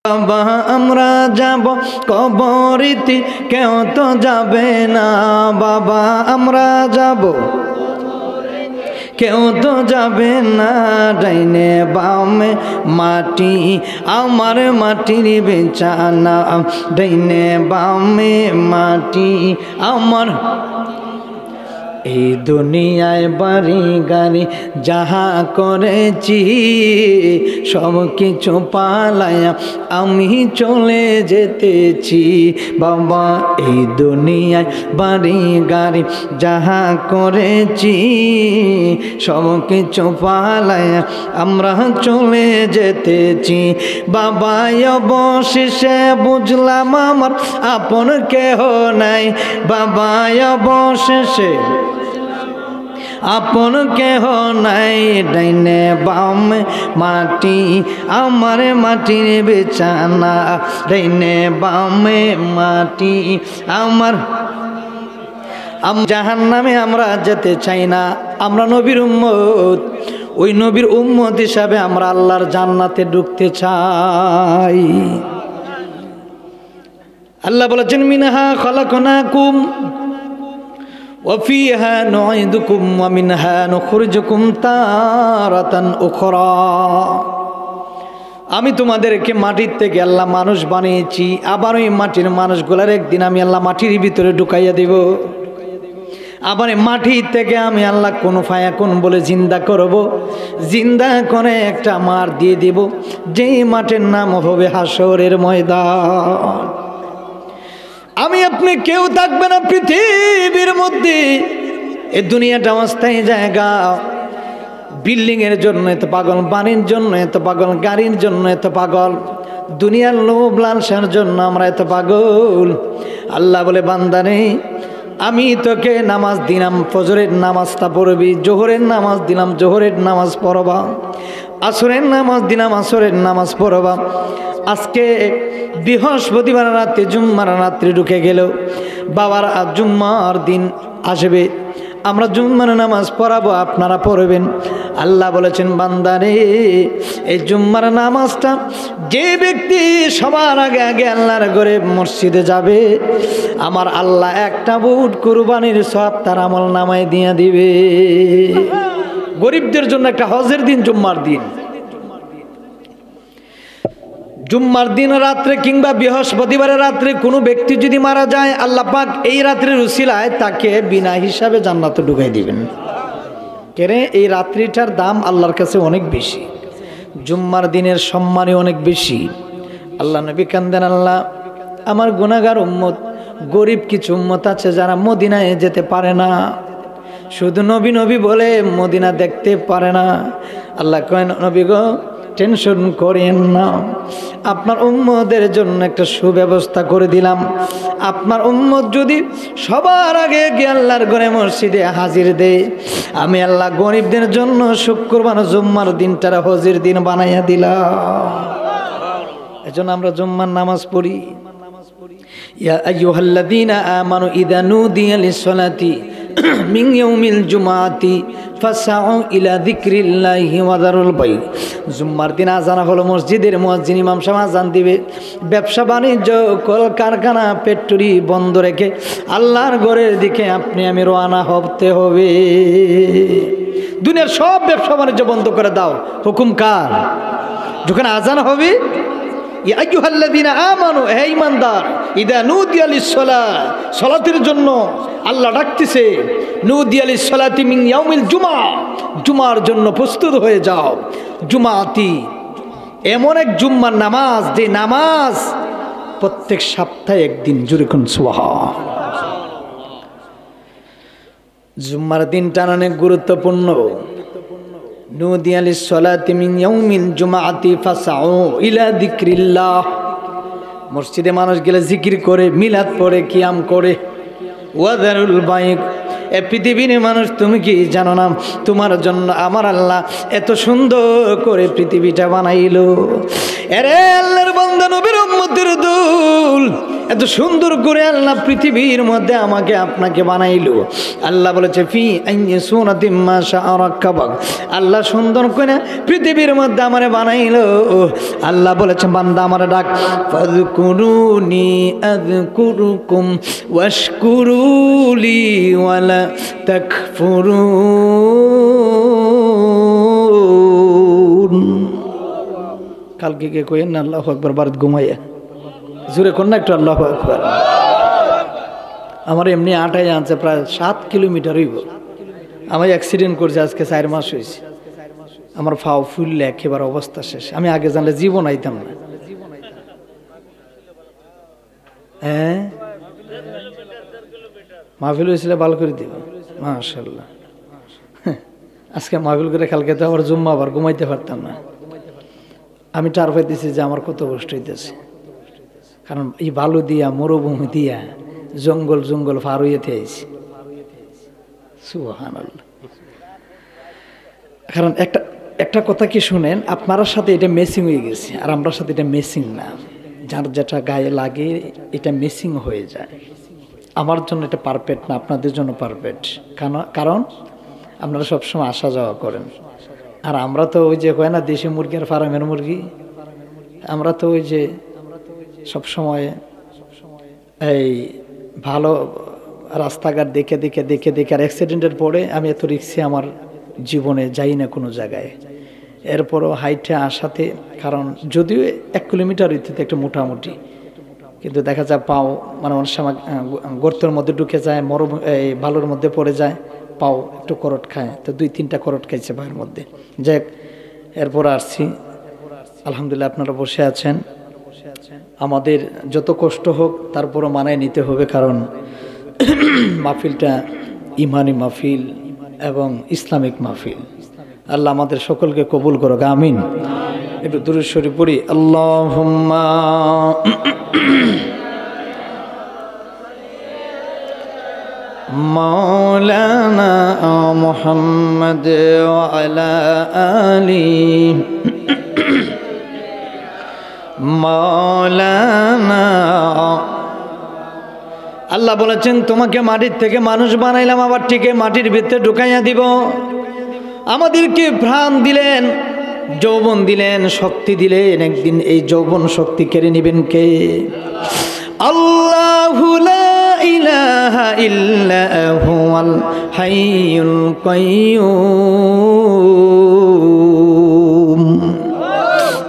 বাবা আমরা যাব কবরিতে, কেউ তো যাবে না। বাবা আমরা যাব, কেউ তো যাবে না। ডাইনে বামে মাটি, আমার মাটির বিছানা। ডাইনে বামে মাটি আমার। এই দুনিয়ায় বাড়ি গাড়ি যাহা করেছি, সব কিছু পালায়া আমি চলে যেতেছি। বাবা এই দুনিয়ায় বাড়ি গাড়ি যাহা করেছি, সব কিছু পালায়া আমরা চলে যেতেছি। বাবা অবশেষে বুঝলাম আমার আপন কেহ নাই। বাবা অবশেষে আপন কেহ নাই। ডাইনে বামে মাটি, আমার মাটির বিছানা। ডাইনে বামে মাটি আমার। জাহান্নামে আমরা যেতে চাই না। আমরা নবীর উম্মত, ওই নবীর উম্মত হিসাবে আমরা আল্লাহর জান্নাতে ঢুকতে চাই। আল্লাহ বলেছেন মিনহা খলাকনাকুম ওয়াফিহা নুঈদুকুম ওয়া মিনহা নুখরিজুকুম তারাতান উখরা। আমি তোমাদেরকে মাটির থেকে আল্লাহ মানুষ বানিয়েছি, আবার ওই মাটির মানুষগুলার একদিন আমি আল্লাহ মাটির ভিতরে ঢুকাইয়া দেব। আবার মাটির থেকে আমি আল্লাহ কোন ফায়াকুন বলে জিন্দা করব, জিন্দা করে একটা মাঠ দিয়ে দিব, যেই মাঠের নাম হবে হাসরের ময়দান। আমি আপনি কেউ থাকবে না পৃথিবীর মধ্যে। এই দুনিয়াটা অস্থায়ী জায়গা। বিল্ডিং এর জন্য এত পাগল, বাড়ির জন্য এত পাগল, গাড়ির জন্য এত পাগল, দুনিয়ার লোভ লালসার জন্য আমরা এত পাগল। আল্লাহ বলে বান্দারে আমি তোকে নামাজ দিলাম, ফজরের নামাজটা পড়বি, জোহরের নামাজ দিলাম, জোহরের নামাজ পড়বা, আসরের নামাজ দিলাম, আসরের নামাজ পড়বা। আজকে বৃহস্পতিবার রাতে জুম্মার রাত্রি ঢুকে গেল, বাবার জুম্মার দিন আসবে, আমরা জুম্মার নামাজ পড়াবো, আপনারা পড়বেন। আল্লাহ বলেছেন বান্দারে এই জুম্মার নামাজটা যে ব্যক্তি সবার আগে আগে আল্লাহর ঘরে মসজিদে যাবে, আমার আল্লাহ একটা বুট কুরবানির সওয়াব তার আমল নামায় দিয়ে দিবে। গরিবদের জন্য একটা হজের দিন জুম্মার দিন। জুম্মার দিন রাত্রে কিংবা বৃহস্পতিবারের রাত্রে কোনো ব্যক্তি যদি মারা যায়, আল্লাহ পাক এই রাত্রির উসিলায় তাকে বিনা হিসাবে জান্নাতে ঢুকাই দিবেন। কেরে এই রাত্রিটার দাম আল্লাহর কাছে অনেক বেশি, জুম্মার দিনের সম্মানই অনেক বেশি। আল্লাহ নবী কান্দেন, আল্লাহ আমার গুনাহগার উম্মত, গরিব কিছু উম্মত আছে যারা মদিনায় যেতে পারে না, শুধু নবী নবী বলে মদিনা দেখতে পারে না। আল্লাহ কয়েন নবী গো টেনশন করেন না, আপনার উম্মতের জন্য একটা সুব্যবস্থা করে দিলাম। আপনার উম্মত যদি সবার আগে গিয়ে আল্লাহর ঘরে মসজিদে হাজির দেয়, আমি আল্লাহ গরিবদের জন্য শুক্রবার জুম্মার দিনটার হজের দিন বানাইয়া দিলাম। এজন্য আমরা জুম্মার নামাজ পড়ি। ইয়া আইয়ুহাল্লাযীনা আমানু ইযা নুদিয়া লিস-সালাতি মিন ইয়াউমিল জুমআতি ফাসআউ ইলা যিকরিল্লাহি ওয়া যারুল বাই। জুম্মার দিন আজান হলো, মসজিদের মুয়াজ্জিন ইমাম সাহেব আজান দিবে, ব্যবসা বাণিজ্য কল কারখানা ফ্যাক্টরি বন্ধ রেখে আল্লাহর ঘরের দিকে আপনি আমি রওনা হতে হবে। দুনিয়ার সব ব্যবসা বাণিজ্য বন্ধ করে দাও, হুকুম কার? যখন আজান হবে, ইয়া আইয়ুহাল্লাযীনা আমানু, হে ঈমানদার, ইযা নুদিয়া লিস-সালাত, সালাতের জন্য আল্লাহ ডাকতেছে, নুদিয়া লিস-সালাতি মিন ইয়াউমিল জুমআ, জুমার জন্য প্রস্তুত হয়ে যাও। জুমাতি এমন এক জুম্মার নামাজ, যে নামাজ প্রত্যেক সপ্তাহে একদিন। জোরে কোন সুবহান। জুম্মার দিনটা অনেক গুরুত্বপূর্ণ। নুদিয়া লিস-সালাতি মিন ইয়াউমিল জুমআতি ফাসআউ ইলা যিকরিল্লাহ। মসজিদে মানুষ গেলে জিকির করে, মিলাদ পড়ে, কিয়াম করে। ওয়া যারুল বাই। এ পৃথিবীর মানুষ, তুমি কি জানো না তোমার জন্য আমার আল্লাহ এত সুন্দর করে পৃথিবীটা বানাইলো। এরে আল্লাহর বান্দা, নবীর উম্মতের দল, এত সুন্দর করে আল্লাহ পৃথিবীর মধ্যে আমাকে আপনাকে বানাইলো। আল্লাহ বলেছে ফি আইয়ি সূরাতিন মা শাআ রাক্কাবাক, আল্লাহ সুন্দর করে পৃথিবীর মধ্যে আমারে বানাইলো। আল্লাহ বলেছে বান্দা আমারে ডাক, ফাযকুরুনি আযকুরুকুম ওয়াশকুরুলি ওয়ালা তাকফুরুন। কালকে কে কইেন না আল্লাহু আকবার বারাত ঘুমাইয়া জোরে কোন না একটু আল্লাহু আকবার। আমার এমনি আটাই আনছে প্রায় 7 কিলোমিটার হইব। আমি অ্যাক্সিডেন্ট করছি আজকে 4 মাস হয়েছে। আমার ফাও ফুললে একেবারে অবস্থা শেষ। আমি আগে জানলে জীবন আইতাম না। হ্যাঁ মাহফিল হয়েছিল ভালো করে দিব মাশাআল্লাহ। আজকে মাহফিল করে কালকে তো আবার জুম্মা, আবার ঘুমাইতে পারতাম না। আমি টার পাইতেছি যে আমার কত কষ্ট হইতেছে, কারণ এই বালু দিয়া মরুভূমি দিয়া জঙ্গল জঙ্গল পার হইতে আইছি। সুবহানাল্লাহ। কারণ একটা কথা কি শুনেন, আপনার সাথে এটা মেসিং হয়ে গেছে আর আমার সাথে এটা মেসিং না। যার যেটা গায়ে লাগে এটা মেসিং হয়ে যায়। আমার জন্য এটা পারফেক্ট না, আপনাদের জন্য পারফেক্ট। কারণ আপনারা সবসময় আসা যাওয়া করেন, আর আমরা তো ওই যে কয় না দেশি মুরগি আর ফার্মের মুরগি, আমরা তো ওই যে সবসময় এই ভালো রাস্তাঘাট দেখে দেখে দেখে দেখে আর অ্যাক্সিডেন্টের পরে আমি এত রিক্সে আমার জীবনে যাই না কোনো জায়গায়। এরপরও হাইটে আসাতে, কারণ যদিও 1 কিলোমিটার হইতে একটা মোটামুটি, কিন্তু দেখা যায় পাও মানে অনেক সময় গর্তের মধ্যে ঢুকে যায়, এই বালুর মধ্যে পড়ে যায়, পাও একটু করট খায়। তো 2-3টা করট খাইছে পায়ের মধ্যে। যাক এরপর আসছি আলহামদুলিল্লাহ। আপনারা বসে আছেন, আমাদের যত কষ্ট হোক তারপরও মানায় নিতে হবে, কারণ মাহফিলটা ইমানি মাহফিল এবং ইসলামিক মাহফিল। আল্লাহ আমাদের সকলকে কবুল করুক, আমিন। একটু দুরূদ শরীফ পড়ি। আল্লাহুম্মা মাওলানা মুহাম্মদ ওয়া আলা আলি মাওলানা। আল্লাহ বলেছেন তোমাকে মাটির থেকে মানুষ বানাইলাম, আবার ঠিক মাটির ভিতরে ঢুকাইয়া দিব। আমাদেরকে প্রাণ দিলেন, যৌবন দিলেন, শক্তি দিলেন। একদিন এই যৌবন শক্তি কেড়ে নেবেন কে? আল্লাহু লা ইলাহা ইল্লা হুয়াল হাইয়ুল কাইয়্যুম।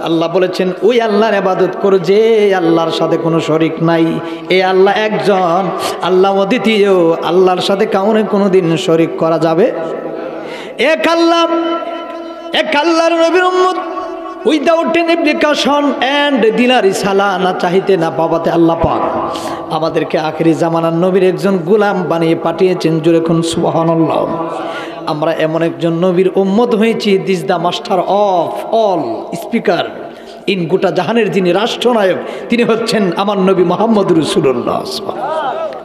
আল্লাহ বলেছেন ওই আল্লাহর ইবাদত করো যে আল্লাহর সাথে কোনো শরীক নাই। এই আল্লাহ একজন, আল্লাহ অদ্বিতীয়, আল্লাহর সাথে কাউকে কোনোদিন শরীক করা যাবে। এক আল্লাহ, এক আল্লাহর নবীর উম্মত উইদাউট এনি প্রিকশন এন্ড দিলার ইসালা, না চাইতে না পাবাতে আল্লাহ পাক আমাদেরকে আখেরি জামানার নবীর একজন গোলাম বানিয়ে পাঠিয়েছেন। জোরে কোন সুবহানাল্লাহ। আমরা এমন একজন নবীর উম্মত হয়েছি, this the master of all speaker in গোটা জাহানের যিনি রাষ্ট্রনায়ক, তিনি হচ্ছেন আমার নবী মুহাম্মদ রাসূলুল্লাহ।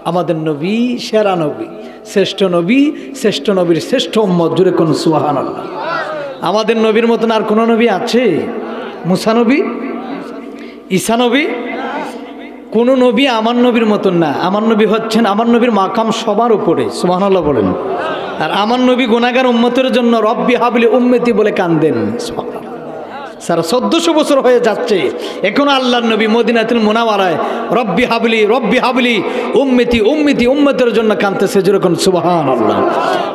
আমাদের নবী সেরা নবী, শ্রেষ্ঠ নবী, শ্রেষ্ঠ নবীর শ্রেষ্ঠ উম্মত। জোরে কোন সুবহানাল্লাহ। আমাদের নবীর মতন আর কোন নবী আছে? মুসা নবী, ঈসা নবী, কোন নবী আমার নবীর মতন না। আমার নবী হচ্ছেন, আমার নবীর মাকাম সবার উপরে। সুবহানাল্লাহ বলেন। আর আমার নবী গুনাহগার উম্মতের জন্য রব্বি হাবলি উম্মতি বলে কান্দেন। সারা 1400 বছর হয়ে যাচ্ছে, এখনো আল্লাহর নবী মদিনাতুল মুনাওয়ারায় রব্বি হাবলি, রব্বি হাবলি উম্মতি উম্মতি উম্মতের জন্য কাঁদতেছে। যেরকম সুবহানাল্লাহ।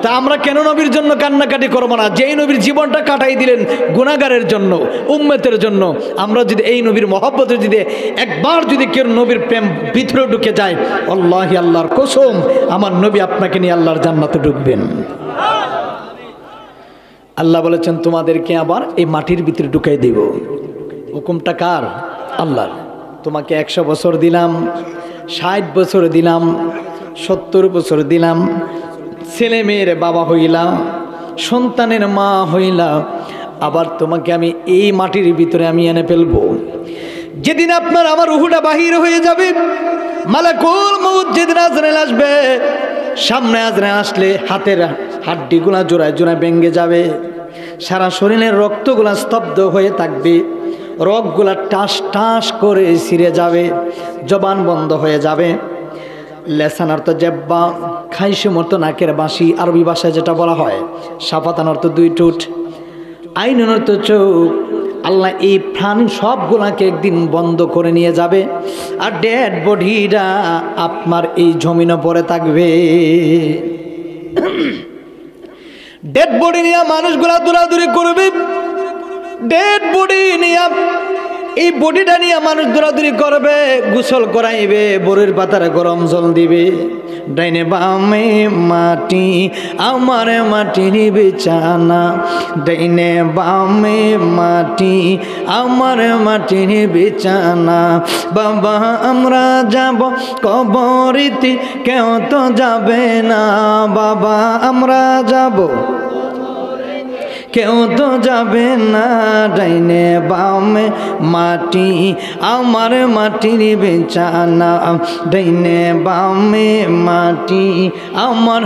তা আমরা কেন নবীর জন্য কান্নাকাটি করবো না? যেই নবীর জীবনটা কাটাই দিলেন গুনাহগারের জন্য, উম্মতের জন্য, আমরা যদি এই নবীর মহব্বতে যদি একবার যদি কেউ নবীর প্রেম ভিতরে ঢুকে যায়, আল্লাহি আল্লাহর কসম আমার নবী আপনাকে নিয়ে আল্লাহর জান্নাতে ঢুকবেন। আল্লাহ বলেছেন তোমাদেরকে আবার এই মাটির ভিতরে ঢুকাই দেব। হুকুমটা কার? আল্লাহর। তোমাকে 100 বছর দিলাম, 60 বছর দিলাম, 70 বছর দিলাম, ছেলে মেয়ের বাবা হইলাম, সন্তানের মা হইলাম, আবার তোমাকে আমি এই মাটির ভিতরে আমি এনে ফেলবো। যেদিন আপনার আমার রূহটা বাহির হয়ে যাবে, মালাকুল মউত যেদিন আজরাইল আসবে, সামনে আজরাইল আসলে হাতের হাড্ডিগুলা জোড়ায় জোড়ায় ভেঙে যাবে, সারা শরীরের রক্তগুলা স্তব্ধ হয়ে থাকবে। রগগুলা টাস টাস করে ছিঁড়ে যাবে, জবান বন্ধ হয়ে যাবে। লেসান অর্থ জেব্বা, খাইসুম অর্থ নাকের বাঁশি, আরবি ভাষায় যেটা বলা হয়। শাফাতান অর্থ দুই ঠোঁট, আইনুন অর্থ চোখ। আল্লাহ এই প্রাণ সবগুলাকে একদিন বন্ধ করে নিয়ে যাবে, আর ডেড বডিটা আপনার এই জমিনে পড়ে থাকবে। ডেড বডি নিয়ে মানুষগুলা দৌড়াদৌড়ি করবে, ডেড বডি নিয়ে, এই বডিটা নিয়ে মানুষ দৌড়াদৌড়ি করবে, গোসল করাইবে, বরের পাতার গরম জল দিবে। ডাইনে বামে মাটি, আমার মাটির বিছানা, ডাইনে বামে মাটি, আমার মাটির বিছানা। বাবা আমরা যাব কবরিতে, কেউ তো যাবে না। বাবা আমরা যাব, কেউ তো যাবে না। ডাইনে বামে মাটি, আমার মাটির বিছানা, ডাইনে বামে মাটি আমার।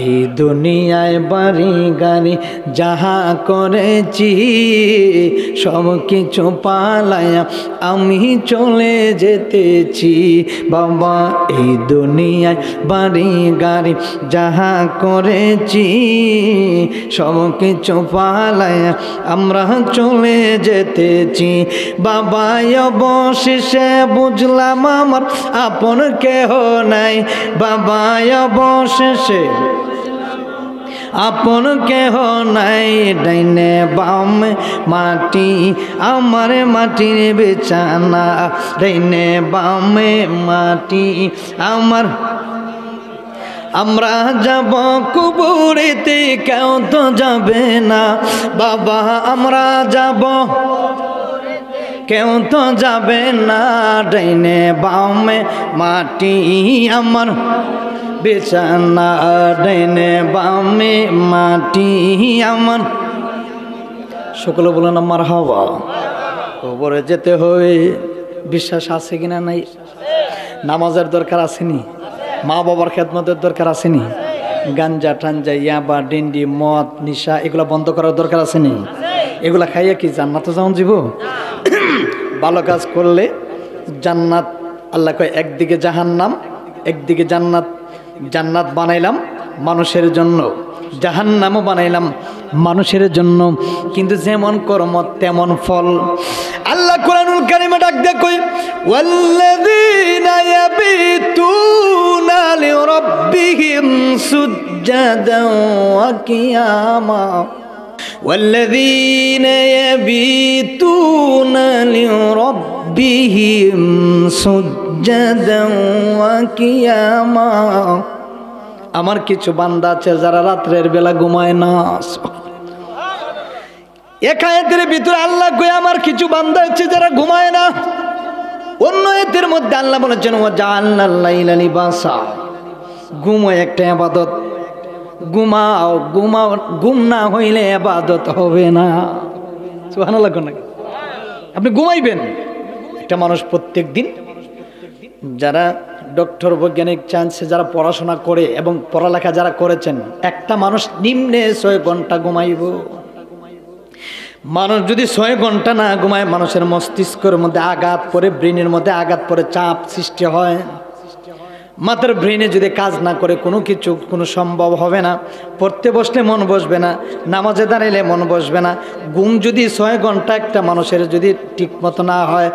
এই দুনিয়ায় বাড়ি গাড়ি যাহা করেছি, সব কিছু পালায়া আমি চলে যেতেছি। বাবা এই দুনিয়ায় বাড়ি গাড়ি যাহা করেছি, সব কিছু পালায়া আমরা চলে যেতেছি। বাবা অবশেষে বুঝলাম আমার আপন কেহ নাই। বাবা অবশেষে আপন কেহ নাই। ডাইনে বামে মাটি, আমার মাটির বিছানা, ডাইনে বামে মাটি আমার। আমরা যাব কবরেতে, কেউ তো যাবে না। বাবা আমরা যাব, কেউ তো যাবে না। ডাইনে বামে মাটি, আমার বিছানা, ডাইনে বামে মাটি আমার। সকলে বলেন আমার হাওয়া। কবরে যেতে হয়, বিশ্বাস আছে কিনা নাই? নামাজের দরকার আসেনি? মা বাবার খেদমতের দরকার আসেনি? গাঞ্জা টাঞ্জা ইয়াবা ডিন্ডি মদ নিশা এগুলো বন্ধ করার দরকার আসেনি? এগুলা খাইয়া কি জান্নাতে যাওয়া যাব? ভালো কাজ করলে জান্নাত। আল্লাহ কয় একদিকে জাহান্নাম, একদিকে জান্নাত। জান্নাত বানাইলাম মানুষের জন্য, জাহান্নামও বানাইলাম মানুষের জন্য, কিন্তু যেমন কর্ম তেমন ফল। আল্লাহ কোরআনুল কারীমে ডাক দিয়ে কই, ওয়াল্লাযীনা ইয়াবিতুনা লিরাব্বিহিম সুজদান ওয়া কিয়ামা, ওয়াল্লাযীনা ইয়াবিতুনা লিরাব্বিহিম সুজদান ওয়া কিয়ামা। আমার কিছু বান্দা আছে যারা রাত্রের বেলা ঘুমায় না। এক আয়াতের ভিতরে আল্লাহ কই আমার কিছু বান্দা আছে যারা ঘুমায় না। অন্য আয়াতের মধ্যে আল্লাহ বলেছেন ওয়া জাআলনাল লাইলা লিবাসা। ঘুমও একটা ইবাদত। ঘুমাও, ঘুমাও, ঘুম না হইলে ইবাদত হবে না। সুবহানাল্লাহ। আপনি ঘুমাইবেন। একটা মানুষ প্রত্যেক দিন, যারা ডক্টর বৈজ্ঞানিক চান্সে যারা পড়াশোনা করে এবং পড়ালেখা যারা করেছেন, একটা মানুষ নিম্নে 6 ঘন্টা ঘুমাইব। মানুষ যদি 6 ঘন্টা না ঘুমায়, মানুষের মস্তিষ্কের মধ্যে আঘাত পড়ে, ব্রেনের মধ্যে আঘাত পড়ে, চাপ সৃষ্টি হয়। মাথার ব্রেনে যদি কাজ না করে কোনো কিছু কোনো সম্ভব হবে না। পড়তে বসলে মন বসবে না, নামাজে দাঁড়াইলে মন বসবে না। ঘুম যদি 6 ঘন্টা একটা মানুষের যদি ঠিক মতো না হয়,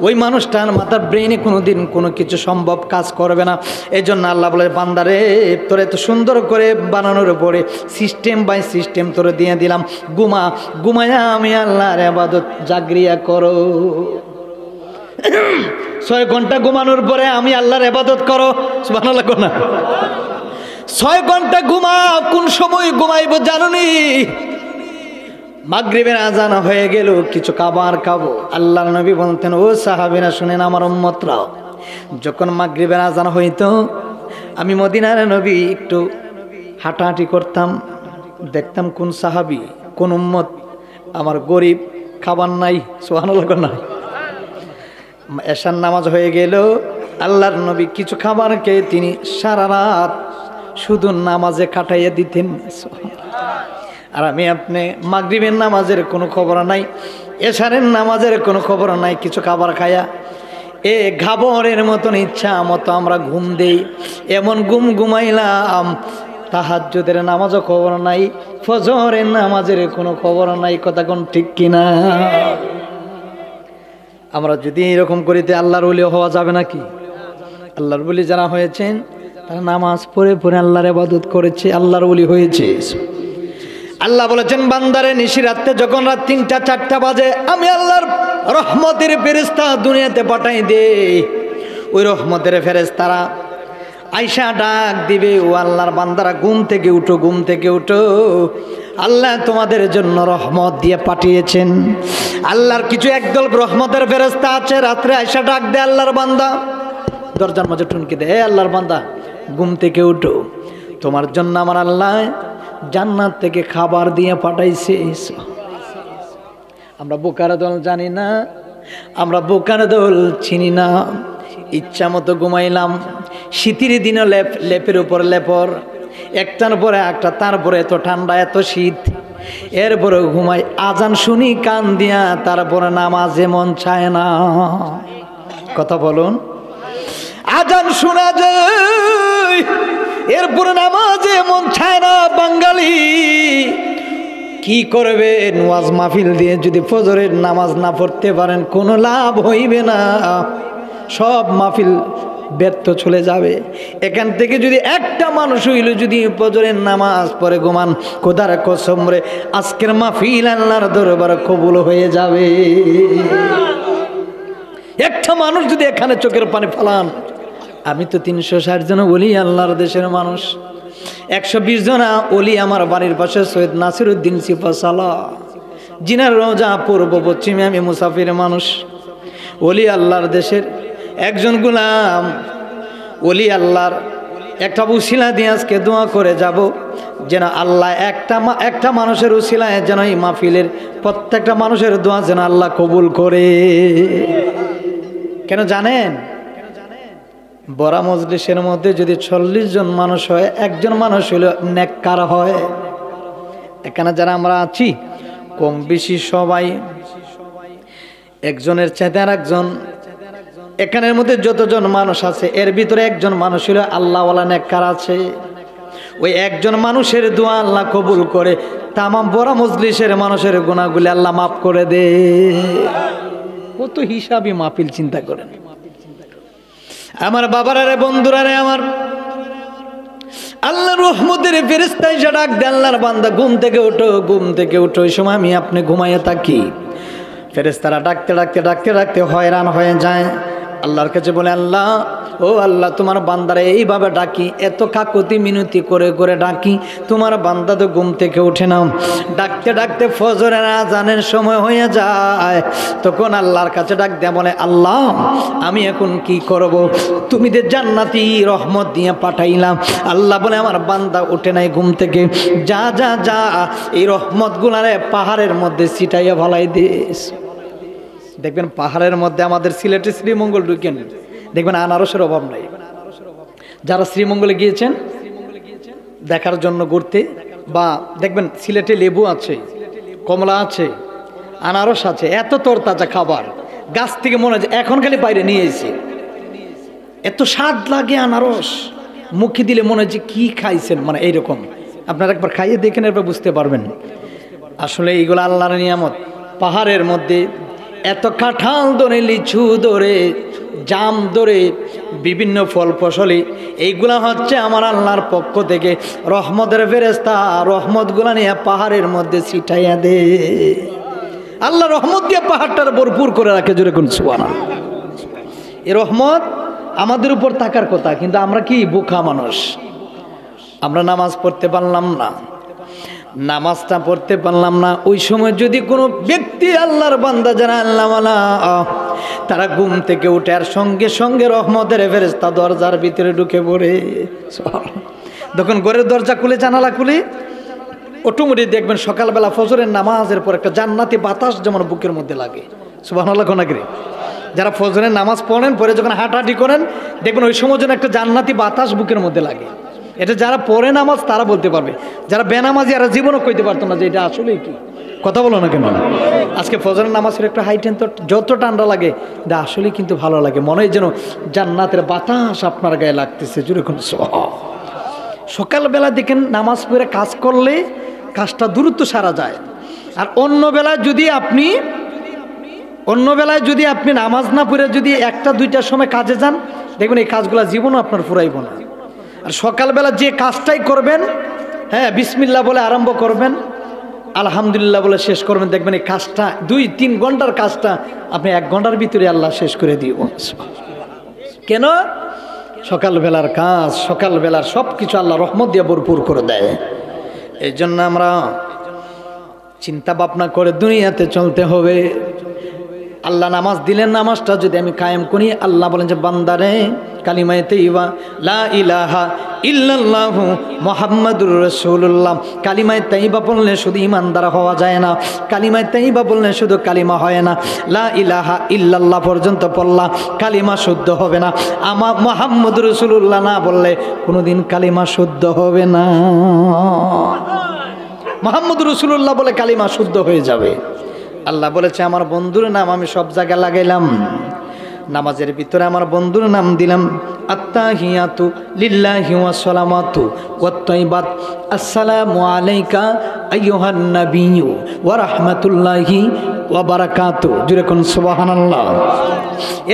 ওই মানুষটার মাথার ব্রেনে কোনো দিন কোনো কিছু সম্ভব কাজ করবে না। এই জন্য আল্লাহ বলে বান্দারে তোরে এত সুন্দর করে বানানোর পরে সিস্টেম বাই সিস্টেম তোরে দিয়ে দিলাম, ঘুমা, ঘুমায়া আমি আল্লাহর ইবাদত জাগরিয়া করো। 6 ঘন্টা ঘুমানোর পরে আমি আল্লাহর ইবাদত করো। সুবহানাল্লাহ। না 6 ঘন্টা ঘুমাও। কোন সময় ঘুমাইবো জানুনি? মাগরিবের আজান হয়ে গেল, কিছু খাবার খাবো। আল্লাহর নবী বলতেন, ও সাহাবীরা শুনেন আমার উম্মতরা, যখন মাগরিবের আজান হইতো আমি মদিনার নবী একটু হাঁটাহাঁটি করতাম, দেখতাম কোন সাহাবী কোন উম্মত আমার গরিব, খাবার নাই। সুবহানাল্লাহ। না এশার নামাজ হয়ে গেল, আল্লাহর নবী কিছু খাবার খেয়ে তিনি সারা রাত শুধু নামাজে কাটাইয়া দিতেন। আর আমি আপনি মাগরিবের নামাজের কোনো খবর নাই। এশারের নামাজের কোনো খবর নাই, কিছু খাবার খায়া এ ঘাবরের মতন ইচ্ছা মতো আমরা ঘুম দেই, এমন ঘুমাইলাম। তাহাজ্জুদের নামাজও খবর নাই, ফজরের নামাজের কোনো খবর নাই। কথা কোন ঠিক কিনা? আমরা যদি এরকম করিতে আল্লাহর ওলি হওয়া যাবে নাকি? আল্লাহর ওলি যারা হয়েছেন তারা নামাজ পড়ে পড়ে আল্লাহর ইবাদত করেছে, আল্লাহর ওলি হয়েছে। আল্লাহ বলেছেন বান্দারে নিশিরাতে যখন রাত ৩টা-৪টা বাজে আমি আল্লাহর রহমতের ফেরেশতা দুনিয়াতে পাঠাই দে। ওই রহমতের ফেরেশতারা আইসা ডাক দিবে, ও আল্লাহর বান্দারা ঘুম থেকে উঠো, ঘুম থেকে উঠো, আল্লাহ তোমাদের জন্য রহমত দিয়ে পাঠিয়েছেন। আল্লাহর কিছু একদল রহমতের ফেরেশতা আছে, রাত্রে আইসা ডাক দেয় আল্লাহর বান্দা, দরজার মাঝে টুনকি দেয়, আল্লাহর বান্দা ঘুম থেকে উঠো, তোমার জন্য আমার আল্লাহ জান্নাত থেকে খাবার দিয়ে পাঠাইছে। আমরা বোকার দল জানি না, আমরা বোকার দল চিনি না। ইচ্ছা মতো ঘুমাইলাম, শীতের দিনও লেপের উপর লেপর, একটার পরে একটা, তারপরে এত ঠান্ডা এত শীত, এরপরে ঘুমাই। আজান শুনি কান দিয়া, তারপরে নামাজে মন চায় না। কথা বলুন, আজান শোনা যায়, এরপরে নামাজে মন চায় না। বাঙালি কি করবে? ওয়াজ মাহফিল দিয়ে যদি ফজরের নামাজ না পড়তে পারেন কোনো লাভ হইবে না, সব মাহফিল ব্যর্থ চলে যাবে। এখান থেকে যদি একটা মানুষ হইল যদি ফজরের নামাজ পড়ে ঘুমান, খোদার কসম রে আজকের মাহফিল আল্লাহর দরবারে কবুল হয়ে যাবে। একটা মানুষ যদি এখানে চোখের পানি ফেলান, আমি তো ৩৬০ জন ওলি আল্লাহর দেশের মানুষ, ১২০ জন ওলি আমার বাড়ির পাশে সৈয়দ নাসিরউদ্দিন সিফাসালা, জিনার রোজা পূর্ব পশ্চিমে আমি মুসাফির মানুষ। ওলি আল্লাহর দেশের একজন গোলাম, ওলি আল্লাহর একটা উসিলা দিয়ে আজকে দোয়া করে যাব যেন আল্লাহ একটা মানুষের উসিলায় যেন এই মাহফিলের প্রত্যেকটা মানুষের দোয়া যেন আল্লাহ কবুল করে। কেন জানেন? বড় মজলিসের মধ্যে যদি ৪০ জন মানুষ হয়, একজন মানুষ হইল নেককার হয়। এখানে যারা আমরা আছি কম বেশি সবাই একজনের চাইতে আর একজন, এখানের মধ্যে যতজন মানুষ আছে এর ভিতরে একজন মানুষ হইল আল্লাহওয়ালা নেককার আছে। ওই একজন মানুষের দোয়া আল্লাহ কবুল করে, তামাম বড় মজলিসের মানুষের গুনাহগুলি আল্লাহ মাফ করে দে। কত হিসাবি মাহফিল চিন্তা করেন। আমার বাবারা রে, বন্ধুরা রে, আমার আল্লাহ রহমতের ফেরেশতা এসে ডাক দেয়, আল্লাহর বান্দা ঘুম থেকে ওঠো, ঘুম থেকে ওঠো। ওই সময় আমি আপনি ঘুমাইয়া থাকি, ফেরেশতারা ডাকতে ডাকতে ডাকতে ডাকতে হয়রান হয়ে যায়। আল্লাহর কাছে বলে, আল্লাহ ও আল্লাহ, তোমার বান্দারে এইভাবে ডাকি, এত কাকুতি মিনতি করে করে ডাকি, তোমার বান্দা তো ঘুম থেকে উঠে না। ডাকতে ডাকতে ফজরের আজানের সময় হয়ে যায়, তখন আল্লাহর কাছে ডাক দেয়া বলে, আল্লাহ আমি এখন কি করব? তুমি যে জান্নাতি রহমত দিয়ে পাঠাইলাম। আল্লাহ বলে, আমার বান্দা উঠে নাই ঘুম থেকে, যা যা যা এই রহমতগুলারে পাহাড়ের মধ্যে ছিটাইয়া ভালাই দিস। দেখবেন পাহাড়ের মধ্যে আমাদের সিলেটে শ্রীমঙ্গল ঢুকেন, দেখবেন আনারসের অভাব নাই। যারা শ্রীমঙ্গলে গিয়েছেন দেখার জন্য ঘুরতে, বা দেখবেন সিলেটে লেবু আছে, কমলা আছে, আনারস আছে, এত তরতাজা খাবার, গাছ থেকে মনে হয় এখন খালি বাইরে নিয়ে এসে এত স্বাদ লাগে আনারস, মুখে দিলে মনে হয় যে কি খাইছেন, মানে এইরকম। আপনারা একবার খাইয়ে দেখেন, এরপর বুঝতে পারবেন আসলে এইগুলো আল্লাহর নিয়ামত। পাহাড়ের মধ্যে এত কাঁঠাল ধরে, লিচু ধরে, জাম ধরে, বিভিন্ন ফল ফসলি, এইগুলা হচ্ছে আমার আল্লাহর পক্ষ থেকে রহমতের ফেরেশতা রহমতগুলা নিয়ে পাহাড়ের মধ্যে ছিটাইয়া দে। আল্লাহ রহমত দিয়ে পাহাড়টার ভরপুর করে রাখে। জোরে কোন সুবহানাল্লাহ। এই রহমত আমাদের উপর থাকার কথা, কিন্তু আমরা কি বোকা মানুষ, আমরা নামাজ পড়তে পারলাম না, নামাজটা পড়তে পারলাম না। ওই সময় যদি কোনো ব্যক্তি আল্লাহর বান্দা যারা আল্লাহওয়ালা, তারা ঘুম থেকে উঠে আর সঙ্গে সঙ্গে রহমতের ফেরেশতা দরজার ভিতরে ঢুকে পড়ে, তখন ঘরের দরজা খুলে জানালা খুলে অটোমেটিক দেখবেন সকালবেলা ফজরের নামাজের পর একটা জান্নাতি বাতাস যেমন বুকের মধ্যে লাগে। সুবহানাল্লাহ। কোনাগিরি যারা ফজরের নামাজ পড়েন, পরে যখন হাঁটাহাঁটি করেন, দেখবেন ওই সময় যেন একটা জান্নাতি বাতাস বুকের মধ্যে লাগে। এটা যারা পড়ে নামাজ তারা বলতে পারবে, যারা বেনামাজি এরা জীবনও কইতে পারতো না যে এটা আসলেই কি। কথা বলো না কেন? আজকে ফজরের নামাজের একটা হাই টেন তো যত ঠান্ডা লাগে এটা আসলে কিন্তু ভালো লাগে, মনে হয় যেন জান্নাতের বাতাস আপনার গায়ে লাগতেছে। জুড়ে কোন সকালবেলা দেখেন নামাজ পড়ে কাজ করলে কাজটা দ্রুত সারা যায়। আর অন্য বেলায় যদি আপনি নামাজ না পড়ে যদি একটা দুইটার সময় কাজে যান, দেখবেন এই কাজগুলো জীবনও আপনার ফুরাইব না। আর সকালবেলা যে কাজটাই করবেন, হ্যাঁ বিসমিল্লাহ বলে আরম্ভ করবেন, আলহামদুলিল্লাহ বলে শেষ করবেন, দেখবেন এই কাজটা 2-3 ঘন্টার কাজটা আপনি 1 ঘন্টার ভিতরে আল্লাহ শেষ করে দিব। কেন? সকালবেলার কাজ, সকালবেলার সব কিছু আল্লাহ রহমত দিয়ে ভরপুর করে দেয়। এই জন্য আমরা চিন্তা ভাবনা করে দুনিয়াতে চলতে হবে। আল্লাহ নামাজ দিলেন, নামাজটা যদি আমি কায়েম করি, আল্লাহ বলেন যে বান্দারে কালিমায়ে তাইয়্যিবা লা ইলাহা ইল্লাল্লাহু মুহাম্মাদুর রাসূলুল্লাহ, কালিমায়ে তাইয়্যিবা বললে শুধু ঈমানদার হওয়া যায় না, কালিমায়ে তাইয়্যিবা বললে শুধু কালিমা হয় না, লা ইলাহা ইল্লাল্লাহ পর্যন্ত পড়লা কালিমা শুদ্ধ হবে না। আমার মুহাম্মাদুর রাসূলুল্লাহ না বললে কোনোদিন কালিমা শুদ্ধ হবে না। মুহাম্মাদুর রাসূলুল্লাহ বলে কালিমা শুদ্ধ হয়ে যাবে। আল্লাহ বলেছে আমার বন্ধুর নাম আমি সব জায়গায় লাগাইলাম, নামাজের ভিতরে আমার বন্ধুর নাম দিলাম, আত্তাহিয়াতু লিল্লাহি ওয়া সালামাতু ওয়াত তাইয়্যিবাত, আসসালামু আলাইকা আইয়ুহান নাবিয়্যু ওয়া রাহমাতুল্লাহি ওয়া বারাকাতুহু। জুরে কোন সুবহানাল্লাহ।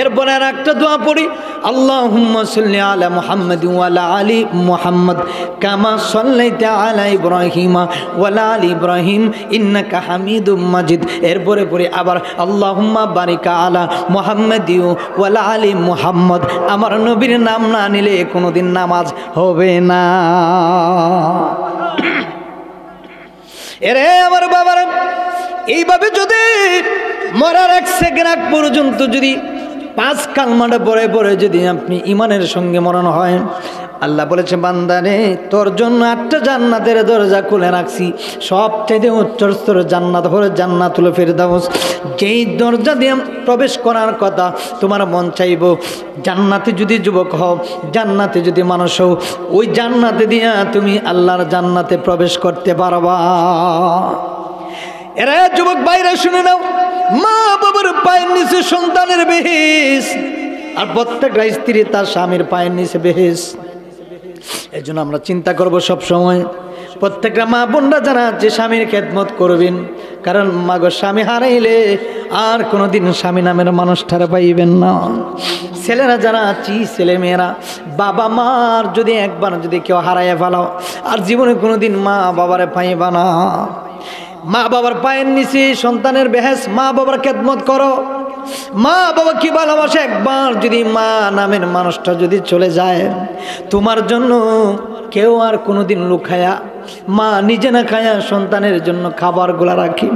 এরপরে আর একটা দোয়া পড়ি, আল্লাহুম্মা সাল্লি আলা মুহাম্মাদ ওয়া আলা আলি মুহাম্মাদ কামা সাল্লাইতা আলা ইব্রাহিম ওয়া আলা আলি ইব্রাহিম ইন্নাকা হামিদুম মাজিদ। এরপরে পড়ি আবার আল্লাহুম্মা বারিক আলা মুহাম্মাদ ওয়া আলা আলি মুহাম্মাদ। আমার নবীর নাম না নিলে কোনোদিন নামাজ হবে না। এরে আমার বাবারা, এইভাবে যদি মরার 1 সেকেন্ড আগ পর্যন্ত যদি 5 কালমাটা পরে পরে যদি আপনি ইমানের সঙ্গে মরণ হয়, আল্লাহ বলেছে বান্দারে তোর জন্য 8টা জান্নাতের দরজা খুলে রাখছি, সবচেয়ে উচ্চ স্তরের জান্নাত হলো জান্নাতুল ফেরদাউস। যেই দরজা দিয়ে প্রবেশ করার কথা তোমার মন চাইব, জান্নাতে যদি যুবক হও, জান্নাতে যদি মানুষ হও, ওই জান্নাতে দিয়া তুমি আল্লাহর জান্নাতে প্রবেশ করতে পারবা। এরা যুবক ভাইরা শুনে নাও, মা বাবার পায়ের নিচে সন্তানের বেহেস, আর প্রত্যেকটা স্ত্রী তার স্বামীর পায়ের নিচে বেহেস। এই জন্য আমরা চিন্তা করব সব সময়, প্রত্যেকটা মা বোনরা যারা যে স্বামীর খেদমত করবেন, কারণ মাগো স্বামী হারাইলে আর কোনোদিন স্বামী নামের মানুষটারে পাইবেন না। ছেলেরা যারা আছি, ছেলে মেয়েরা বাবা মার যদি একবার যদি কেউ হারাইয়া ফেলাও, আর জীবনে কোনোদিন মা বাবারে পাইবা না। মা বাবার পায়ের নিচে সন্তানের বেহেস, মা বাবার খেদমত করো। মা বাবা কি ভালোবাসে, একবার যদি মা নামের মানুষটা যদি চলে যায়, তোমার জন্য কেউ আর কোনোদিন লুকায়া, মা নিজে না খায়া সন্তানের জন্য খাবারগুলা রাখি।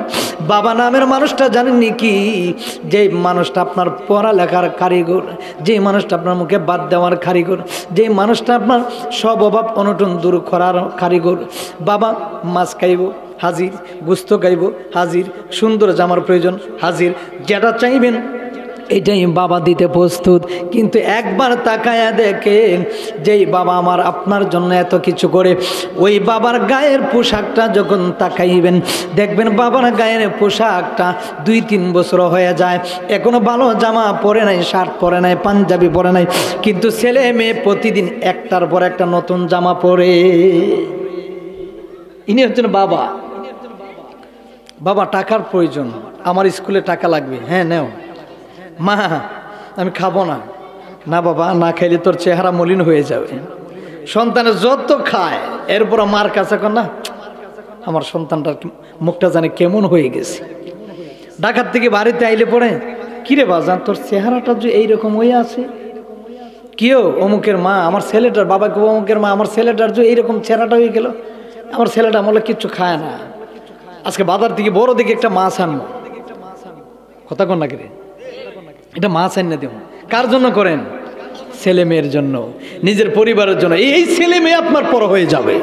বাবা নামের মানুষটা জানেননি কি, যে মানুষটা আপনার পড়ালেখার কারিগর, যে মানুষটা আপনার মুখে বাদ দেওয়ার কারিগর, যে মানুষটা আপনার সব অভাব অনটন দূর করার কারিগর। বাবা মাছ খাইব হাজির, গোস্ত খাইব হাজির, সুন্দর জামার প্রয়োজন হাজির, যেটা চাইবেন এটাই বাবা দিতে প্রস্তুত। কিন্তু একবার তাকায়া দেখেন, যেই বাবা আমার আপনার জন্য এত কিছু করে, ওই বাবার গায়ের পোশাকটা যখন তাকাইবেন, দেখবেন বাবার গায়ের পোশাকটা 2-3 বছর হয়ে যায়, এখনো ভালো জামা পরে নাই, শার্ট পরে নাই, পাঞ্জাবি পরে নাই, কিন্তু ছেলে মেয়ে প্রতিদিন একটার পর একটা নতুন জামা পরে। ইনি হচ্ছেন বাবা। বাবা টাকার প্রয়োজন, আমার স্কুলে টাকা লাগবে, হ্যাঁ নেও। মা আমি খাবো না, না বাবা না খাইলে তোর চেহারা মলিন হয়ে যাবে। সন্তানের যত খায়, এরপর মার কাছে কর না, আমার সন্তানটার মুখটা জানে কেমন হয়ে গেছে। ঢাকার থেকে বাড়িতে আইলে পড়ে, কিরে বাজান তোর চেহারাটা যে এইরকম হয়ে আছে, কেউ অমুকের মা, আমার ছেলেটার বাবাকে অমুকের মা, আমার ছেলেটার যে এইরকম চেহারাটা হয়ে গেল, আমার ছেলেটা আমলে কিচ্ছু খায় না, আজকে বাজার থেকে বড় দিকে একটা মাছ আনবো। কথা কন না কিরে, এটা মাছ আন না দেব। কার জন্য করেন? ছেলে মেয়ের জন্য, নিজের পরিবারের জন্য। এই ছেলে মেয়ে আপনার পর হয়ে যাবে।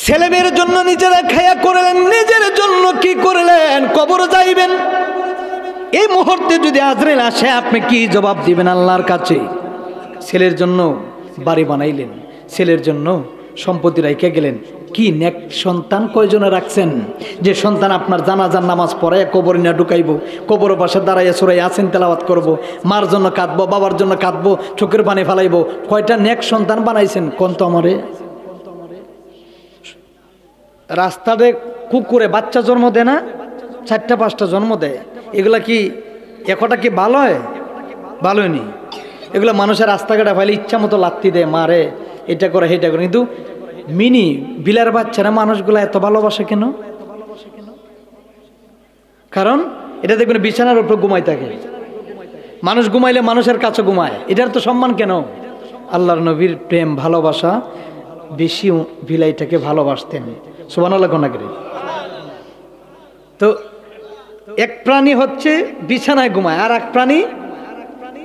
ছেলে মেয়ের জন্য নিজেরা খায়া করলেন, নিজের জন্য কি করলেন? কবরে যাইবেন, এই মুহূর্তে যদি আজরাইল আসে আপনি কি জবাব দিবেন আল্লাহর কাছে? ছেলের জন্য বাড়ি বানাইলেন, ছেলের জন্য সম্পত্তি রাইখে গেলেন, কি নেক সন্তান কয়জনে রাখছেন যে সন্তান আপনার জানাজার নামাজ পড়ে কবর নিয়ে ঢুকাইব, কবর পাশে দাঁড়াইয়া সুরাই ইয়াসিন তেলাওয়াত করব, মার জন্য কাঁদবো, বাবার জন্য কাঁদবো, চোখের পানি ফেলাইব। কয়টা নেক সন্তান বানাইছেন কোন তো আমারে? রাস্তাতে কুকুরে বাচ্চা জন্ম দেয় না, 4টা-5টা জন্ম দেয়, এগুলা কি একটা কি ভালো হয়? ভালোই নি। এগুলো মানুষের রাস্তাঘাটে ফেলে ইচ্ছা মতো লাত্তি দেয়, মারে, এটা করে সেটা করে। কিন্তু মিনি বিলার বাচ্চারা মানুষগুলো এত ভালোবাসে কেন? কারণ এটা দেখবেন বিছানার উপর ঘুমাই থাকে, মানুষ ঘুমাইলে মানুষের কাছে ঘুমায়, এটার তো সম্মান কেন? আল্লাহর নবীর প্রেম ভালোবাসা বেশি বিলাইটাকে ভালোবাসতেন। সুবহানাল্লাহ কোন করে। তো এক প্রাণী হচ্ছে বিছানায় ঘুমায়, আর এক প্রাণী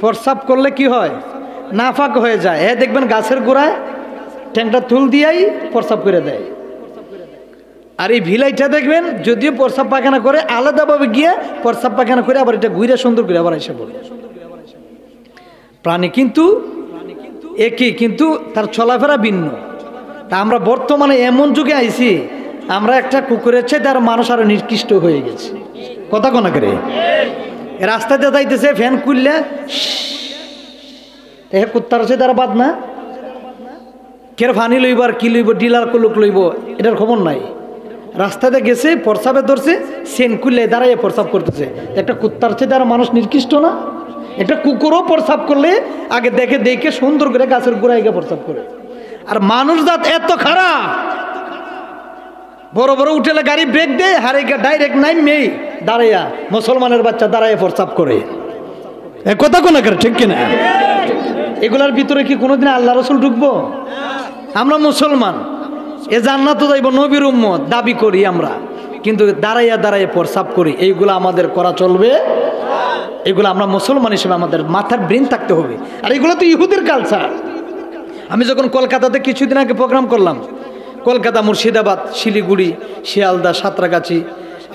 প্রস্রাব করলে কি হয়? নাফাক হয়ে যায়। দেখবেন গাছের গোড়ায় ট্যাংটা তুল দিয়াই প্রস্রাব করে দেয়। আর এই ভিলাইটা দেখবেন যদিও প্রস্রাব পায়খানা করে আলাদাভাবে গিয়ে প্রস্রাব পায়খানা করে আবার এটা ঘুরে সুন্দর করে আবার এসে পড়ে। প্রাণী কিন্তু একই, কিন্তু তার চলাফেরা ভিন্ন। তা আমরা বর্তমানে এমন যুগে আইছি, আমরা একটা কুকুরের চেয়ে তার মানুষ আরো নিকৃষ্ট হয়ে গেছে। কথা কোনা করে রাস্তাতে যাইতেছে ফ্যান খুললে কুত্তার চেয়ে তারা বাদ না, কের ফানি লইব আর কি লইব, ডিলার লোক লইব, এটার খবর নাই। রাস্তাতে গেছে প্রস্রাবে ধরছে, সেন খুললে দাঁড়াইয়ে প্রস্রাব করতেছে। একটা কুত্তার চেয়ে তারা মানুষ নিকৃষ্ট না? একটা কুকুরও প্রস্রাব করলে আগে দেখে দেখে সুন্দর করে গাছের গোড়ায় গিয়ে প্রস্রাব করে। আর মানুষ জাত এত খারাপ, বড় বড় উঠেলে গাড়ি ব্রেক দেয়, হারে গিয়ে ডাইরেক্ট নাইমে দাঁড়াইয়া মুসলমানের বাচ্চা দাঁড়াইয়া প্রস্রাব করে। কথা কোনা করে ঠিক কিনা? এগুলার ভিতরে কি কোনোদিন আল্লাহ রসুল ঢুকবো? আমরা মুসলমান, এ জান্নাত যাইব, নবীর উম্মত দাবি করি আমরা, কিন্তু দাঁড়াইয়া দাঁড়াইয়া প্রস্রাব করি। এইগুলো আমাদের করা চলবে? এগুলো আমরা মুসলমান হিসেবে আমাদের মাথার ব্রেন থাকতে হবে। আর এগুলো তো ইহুদের কালচার। আমি যখন কলকাতাতে কিছুদিন আগে প্রোগ্রাম করলাম, কলকাতা, মুর্শিদাবাদ, শিলিগুড়ি, শিয়ালদা, সাঁতরাগাছি,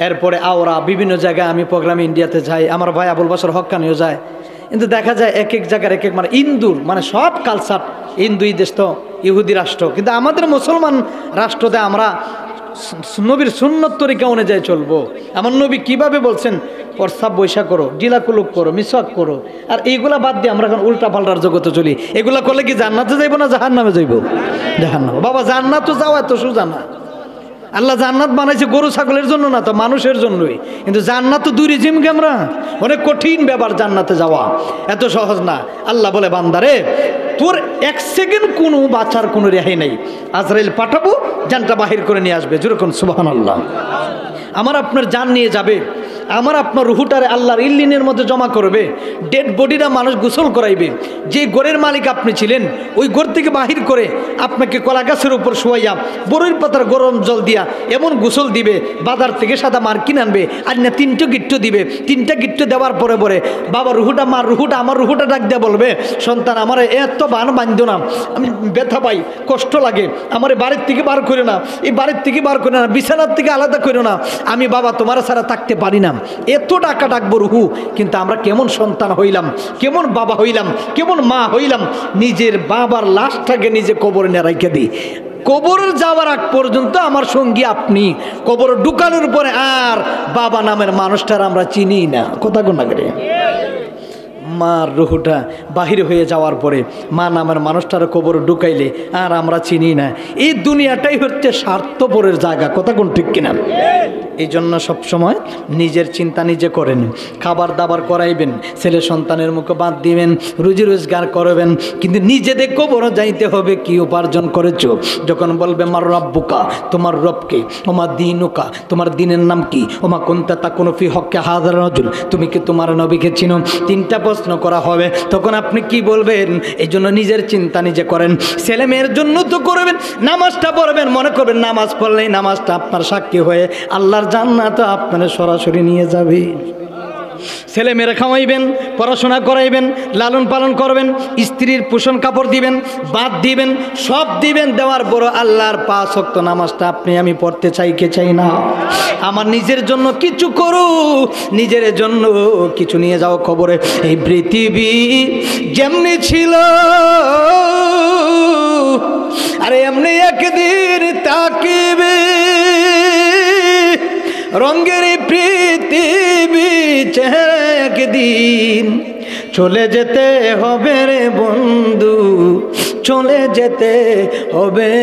এরপরে আওড়া, বিভিন্ন জায়গায় আমি প্রোগ্রামে ইন্ডিয়াতে যাই, আমার ভাই আবুল বাশর হক্কানিও যায়। কিন্তু দেখা যায় এক এক জায়গার এক এক মানে ইন্দুর, মানে সব কালচার হিন্দু দেশ তো ইহুদি রাষ্ট্র, কিন্তু আমাদের মুসলমান রাষ্ট্রতে আমরা নবীর সুন্নত তরিকা অনুযায়ী চলবো। আমার নবী কিভাবে বলছেন প্রস্রাব বৈশা করো, ডিলাকুলুক করো, মিসওয়াক করো, আর এইগুলা বাদ দিয়ে আমরা এখন উল্টা পাল্টার জগতে চলি। এগুলা করলে কি জান্নাতে যাইব না জাহান্নামে যাইব? জাহান্নামে। বাবা জান্নাত তো যাওয়া এত সোজা না। আল্লাহ জান্নাত বানাইছে গরু ছাগলের জন্য না, তো মানুষের জন্যই। কিন্তু জান্নাত তো দূরে জিমকে আমরা, অনেক কঠিন ব্যাপার জান্নাতে যাওয়া, এত সহজ না। আল্লাহ বলে বান্দারে তোর 1 সেকেন্ড কোনো বাঁচার কোনো রেহাই নেই, আজরাইল পাঠাবো, জানটা বাহির করে নিয়ে আসবে। যেরকম সুবহানাল্লাহ। আমার আপনার জান নিয়ে যাবে, আমার আপনার রুহুটারে আল্লাহর ইল্লিনের মধ্যে জমা করবে, ডেড বডিটা মানুষ গোসল করাইবে। যে ঘরের মালিক আপনি ছিলেন ওই ঘর থেকে বাহির করে আপনাকে কলা গাছের উপর শোয়াইয়া বড়ইর পাতার গরম জল দিয়া এমন গোসল দিবে, বাজার থেকে সাদা মার্কিন আনবে, আর না 3টা গিট্টু দিবে। 3টা গিট্টু দেওয়ার পরে পরে বাবা রুহুটা, মার রুহুটা, আমার রুহুটা ডাক দিয়ে বলবে, সন্তান আমার এত বান বান্ধ না, আমি ব্যথা পাই, কষ্ট লাগে, আমার বাড়ির থেকে বার করে না, এই বাড়ির থেকে বার করে না, বিছানার থেকে আলাদা করে না, আমি বাবা তোমার ছাড়া থাকতে পারি না। এত টাকা ডাকবো রুহু, কিন্তু আমরা কেমন সন্তান হইলাম, কেমন বাবা হইলাম, কেমন মা হইলাম। নিজের বাবার লাশটাকে নিজে কবরে নিয়ে রেখে দিই। কবরের যাওয়ার আগ পর্যন্ত আমার সঙ্গী আপনি, কবরে ঢুকানোর পরে আর বাবা নামের মানুষটার আমরা চিনি না। কথা কোনা করে মার রুহুটা বাহির হয়ে যাওয়ার পরে মা নামের মানুষটার কবর ঢুকাইলে আর আমরা চিনি না। এই দুনিয়াটাই হচ্ছে স্বার্থপরের জায়গা। কথা কোন ঠিক কিনা? এই জন্য সবসময় নিজের চিন্তা নিজে করেন, খাবার দাবার করাইবেন, ছেলে সন্তানের মুখে বাদ দিবেন, রুজি রোজগার করবেন, কিন্তু নিজেদের কবর যাইতে হবে কি উপার্জন করেছো। যখন বলবে মার রব্বুকা, তোমার রবকে, ওমা দিনুকা, তোমার দিনের নাম কি, ওমা কোনটা তা কোনো ফি হককে হাজার নজুল, তুমি কি তোমার নবীকে চিনো, 3টা প্রশ্ন করা হবে, তখন আপনি কি বলবেন? এই জন্য নিজের চিন্তা নিজে করেন। ছেলে মেয়ের জন্য তো করবেন, নামাজটা পড়বেন, মনে করবেন নামাজ পড়লেই নামাজটা আপনার সাক্ষী হয়ে আল্লাহর জান্নাত আপনার সরাসরি নিয়ে যাবে। ছেলে মেয়েরা খাওয়াইবেন, পড়াশোনা করাইবেন, লালন পালন করবেন, স্ত্রীর পোষণ কাপড় দিবেন, বাদ দিবেন, সব দিবেন। দেওয়ার বড় আল্লাহর 5 ওয়াক্ত নামাজটা আপনি আমি পড়তে চাই কে চাই না? আমার নিজের জন্য কিছু করু, নিজের জন্য কিছু নিয়ে যাও খবরে। এই পৃথিবী যেমনি ছিল আরে এমনি একদিন তাকিবে, রঙের পৃথিবী চেহারা একদিন চলে যেতে হবে রে বন্ধু, চলে যেতে হবে।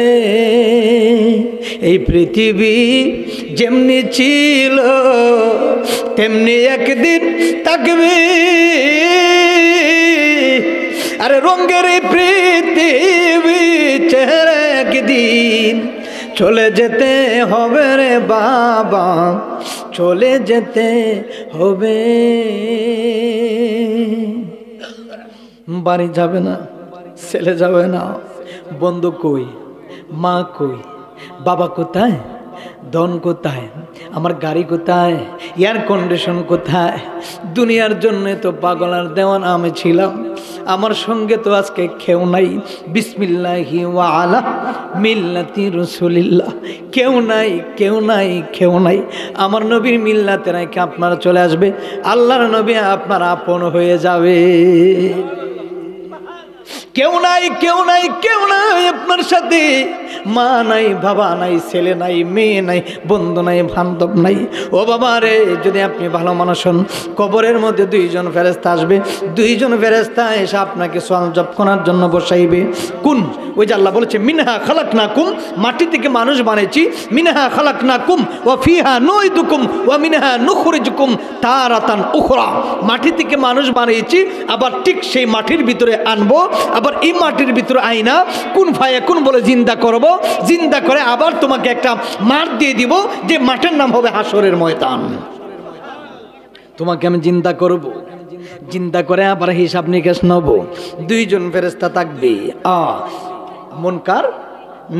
এই পৃথিবী যেমনি ছিল তেমনি একদিন থাকবে, আরে রঙের পৃথিবী চেহারা একদিন চলে যেতে হবে রে বাবা, চলে যেতে হবে। বাড়ি যাবে না, ছেলে যাবে না, বন্ধু কই, মা কই, বাবা কোথায়, ধন কোথায়, আমার গাড়ি কোথায়, এয়ার কন্ডিশন কোথায়? দুনিয়ার জন্য তো পাগল আর দেওয়ান আমি ছিলাম, আমার সঙ্গে তো আজকে কেউ নাই। বিসমিল্লাহি ওয়া আলা মিল্লাতি রাসূলিল্লাহ, কেউ নাই, কেউ নাই, কেউ নাই। আমার নবীর মিল্লাতে নাকি আপনারা চলে আসবে, আল্লাহর নবী আপনার আপন হয়ে যাবে। কেউ নাই, কেউ নাই, কেউ নাই আপনার সাথে, মা নাই, বাবা নাই, ছেলে নাই, মেয়ে নাই, বন্ধু নাই, বান্ধব নাই। ও বাবা রে, যদি আপনি ভালো মানুষ হন, কবরের মধ্যে 2 জন ফেরেশতা আসবে, 2 জন ফেরেশতা এসে আপনাকে সওয়াল জবাব করার জন্য বসাইবে। কোন ওই যে আল্লাহ বলেছে মিনহা খালাকনাকুম, মাটি থেকে মানুষ বানিয়েছি, মিনহা খালাকনাকুম ওয়া ফিহা নুইদুকুম ওয়া মিনহা নুখরিজুকুম তারাতান উখরা। মাটি থেকে মানুষ বানিয়েছি, আবার ঠিক সেই মাটির ভিতরে আনবো, আবার এই মাটির ভিতরে আইনা কোন ফায়াকুন বলে জিন্দা করব, জিন্দা করে আবার তোমাকে একটা মাঠ দিয়ে দিব, যে মাঠের নাম হবে হাসরের ময়দান। তোমাকে আমি জিন্দা করব, জিন্দা করে আবার হিসাব নিকাশ নেব। 2 জন ফেরেশতা থাকবে, মুনকার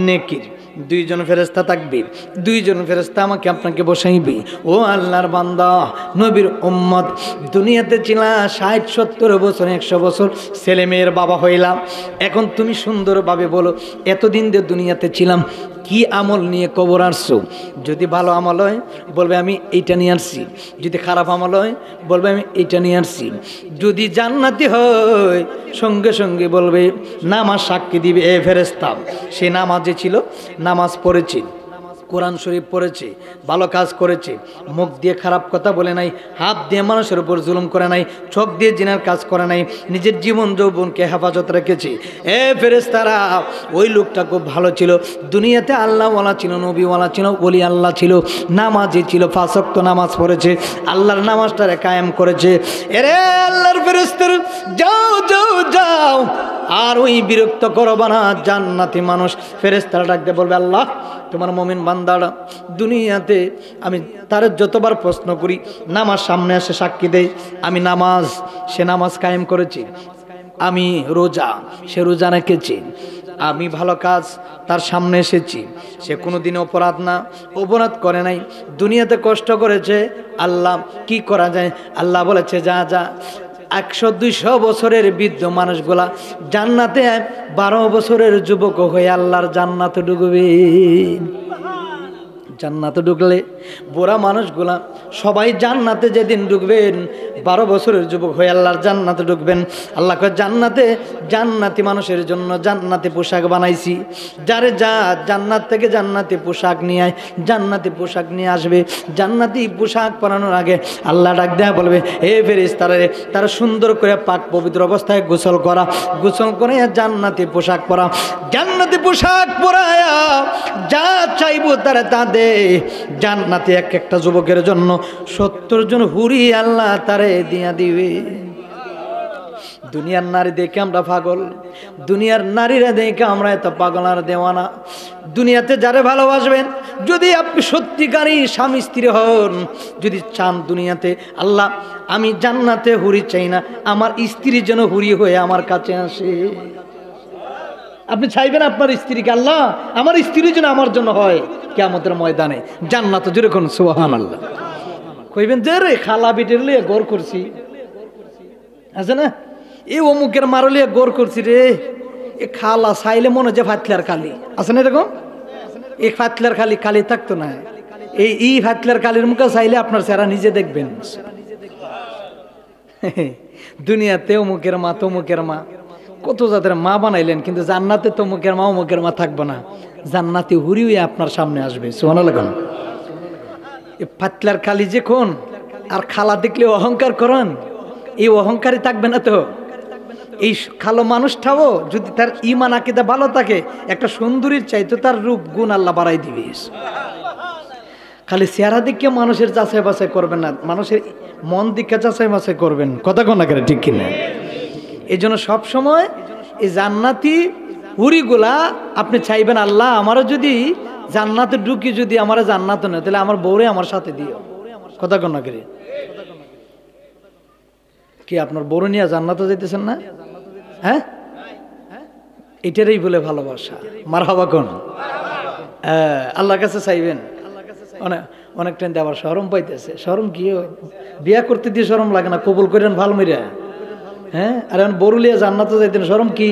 নেকির 2 জন ফেরেশতা থাকবে। 2 জন ফেরেশতা আমাকে আপনাকে বসাইবে। ও আল্লাহর বান্দা, নবীর উম্মত, দুনিয়াতে ছিলা 60-70 বছর, 100 বছর, ছেলে মেয়ের বাবা হইলাম। এখন তুমি সুন্দরভাবে বলো, এতদিন যে দুনিয়াতে ছিলাম কি আমল নিয়ে কবর আসছো? যদি ভালো আমল হয় বলবে আমি এইটা নিয়ে আসছি, যদি খারাপ আমল হয় বলবে আমি এইটা নিয়ে আসছি। যদি জান্নাতি হয় সঙ্গে সঙ্গে বলবে নামাজ সাক্ষী দিবে। এ ফেরেশতা, সে নামাজে ছিল, নামাজ পড়েছে, কোরআন শরীফ পড়েছে, ভালো কাজ করেছে, মুখ দিয়ে খারাপ কথা বলে নাই, হাত দিয়ে মানুষের উপর জুলুম করে নাই, চোখ দিয়ে জিনার কাজ করে নাই, নিজের জীবন যৌবনকে হেফাজত রেখেছে। এ ফেরেশতারা, ওই লোকটা খুব ভালো ছিল, দুনিয়াতে আল্লাহওয়ালা ছিল, নবীওয়ালা ছিল, ওলি আল্লাহ ছিল, নামাজি ছিল, 5 ওয়াক্ত নামাজ পড়েছে, আল্লাহর নামাজটারে কায়েম করেছে। এরে আল্লাহর ফেরেশতারা, যাও যাও যাও, আর ওই বিরক্ত করবা না জান্নাতি মানুষ। ফেরেশতারা ডাকতে বলবে আল্লাহ, তোমার মুমিন বান্দারা দুনিয়াতে আমি তার যতবার প্রশ্ন করি, নামাজ সামনে আসে সাক্ষী দেয় আমি নামাজ, সে নামাজ কায়েম করেছি, আমি রোজা, সে রোজা রেখেছি, আমি ভালো কাজ তার সামনে এসেছি, সে কোনোদিন অপরাধ করে নাই, দুনিয়াতে কষ্ট করেছে। আল্লাহ কি করা যায়? আল্লাহ বলেছে যা যা 100-200 বছরের বৃদ্ধ মানুষগুলা জান্নাতে 12 বছরের যুবক হয়ে আল্লাহর জান্নাতে ঢুকবে। জান্নাতে ঢুকলে বুড়া মানুষগুলা সবাই জান্নাতে যেদিন ঢুকবেন, 12 বছরের যুবক হয়ে আল্লাহর জান্নাতে ঢুকবেন। আল্লাহ কয় জান্নাতে জান্নাতি মানুষের জন্য জান্নাতি পোশাক বানাইছি, যারে যা জান্নাত থেকে জান্নাতি পোশাক নিয়ে আয়, জান্নাতি পোশাক নিয়ে আসবে। জান্নাতি পোশাক পরানোর আগে আল্লাহ ডাক দেয়া বলবে, হে ফেরেশতারা, তারা সুন্দর করে পাক পবিত্র অবস্থায় গোসল করা, গোসল করে জান্নাতি পোশাক পরা, জান্নাতি পোশাক পরায়া যা চাইবো তারা তা দে। জান্নাতে এক একটা যুবকের জন্য 70 জন হুরি আল্লাহ তারে দিয়া দিবে। দুনিয়ার নারী দেখে আমরা পাগল, দুনিয়ার নারীরা দেখে আমরা এত পাগল আর দেওয়ানা। দুনিয়াতে যারা ভালোবাসবেন, যদি আপনি সত্যিকারই স্বামী স্ত্রী হন, যদি চান দুনিয়াতে আল্লাহ আমি জান্নাতে হুরি চাই না, আমার স্ত্রী যেন হুরি হয়ে আমার কাছে আসে। আপনি চাইবেন আপনার স্ত্রীকে আল্লাহ আমার স্ত্রী যেন আমার জন্য হয় কিয়ামতের ময়দানে জান্নাতে। যেরকম সুবহানাল্লাহ। কইবেন যে রে খালা বিটের লিয়ে গোর করছি, আছে না, এই অমুকের মারলিয়ে গোর করছি রে, এ খালা চাইলে মনে যে ফাতলার কালি, আছে না এরকম? এই ফাতলার খালি কালি থাকতো না, এই ফাতলার কালির মুখে চাইলে আপনার চেহারা নিজে দেখবেন। দুনিয়াতে অমুকের মা তমুকের মা কত জাতের মা বানাইলেন, কিন্তু জান্নাতে তমুকের মা অমুকের মা থাকবে না, জান্নাতি হুরি হয়ে আপনার সামনে আসবে। সুবহানাল্লাহ। এই ফাতলার কালি যে কোন, আর খালা দেখলে অহংকার করেন, এই অহংকারই থাকবে না তো। এই কালো মানুষটাও যদি তার ঈমান আকীদা ভালো থাকে, একটা সুন্দরীর চাইতে তার রূপ গুণ আল্লাহ বাড়াই দিবে। খালি চেহারা দিকে মানুষের যাচাই বাছাই করবেন না, মানুষের মন দিকে যাচাই বাছাই করবেন। কথা কোন না করে ঠিক কিনা? এই জন্য সবসময় এই জান্নাতি হুরিগুলা আপনি চাইবেন, আল্লাহ আমারও যদি জান্নাতে ঢুকি, যদি আমার জান্নাত নেই তাহলে আমার বউরে আমার সাথে দিও। কথা কোন না করে? কি আপনার বড় নিয়ে জান্নাতে যাইতেছেন না? হ্যাঁ, এটারই বলে ভালোবাসা। মারহাবা কোন? আল্লাহর কাছে চাইবেন। অনেক টাইম আবার শরম পাইতেছে, শরম কি বিয়া করতে দিয়ে শরম লাগে না, কবুল করেন ভাল মেরা। হ্যাঁ, আর এখন বড়ুলিয়া জান্নাতে যাইতেন, শরম কি?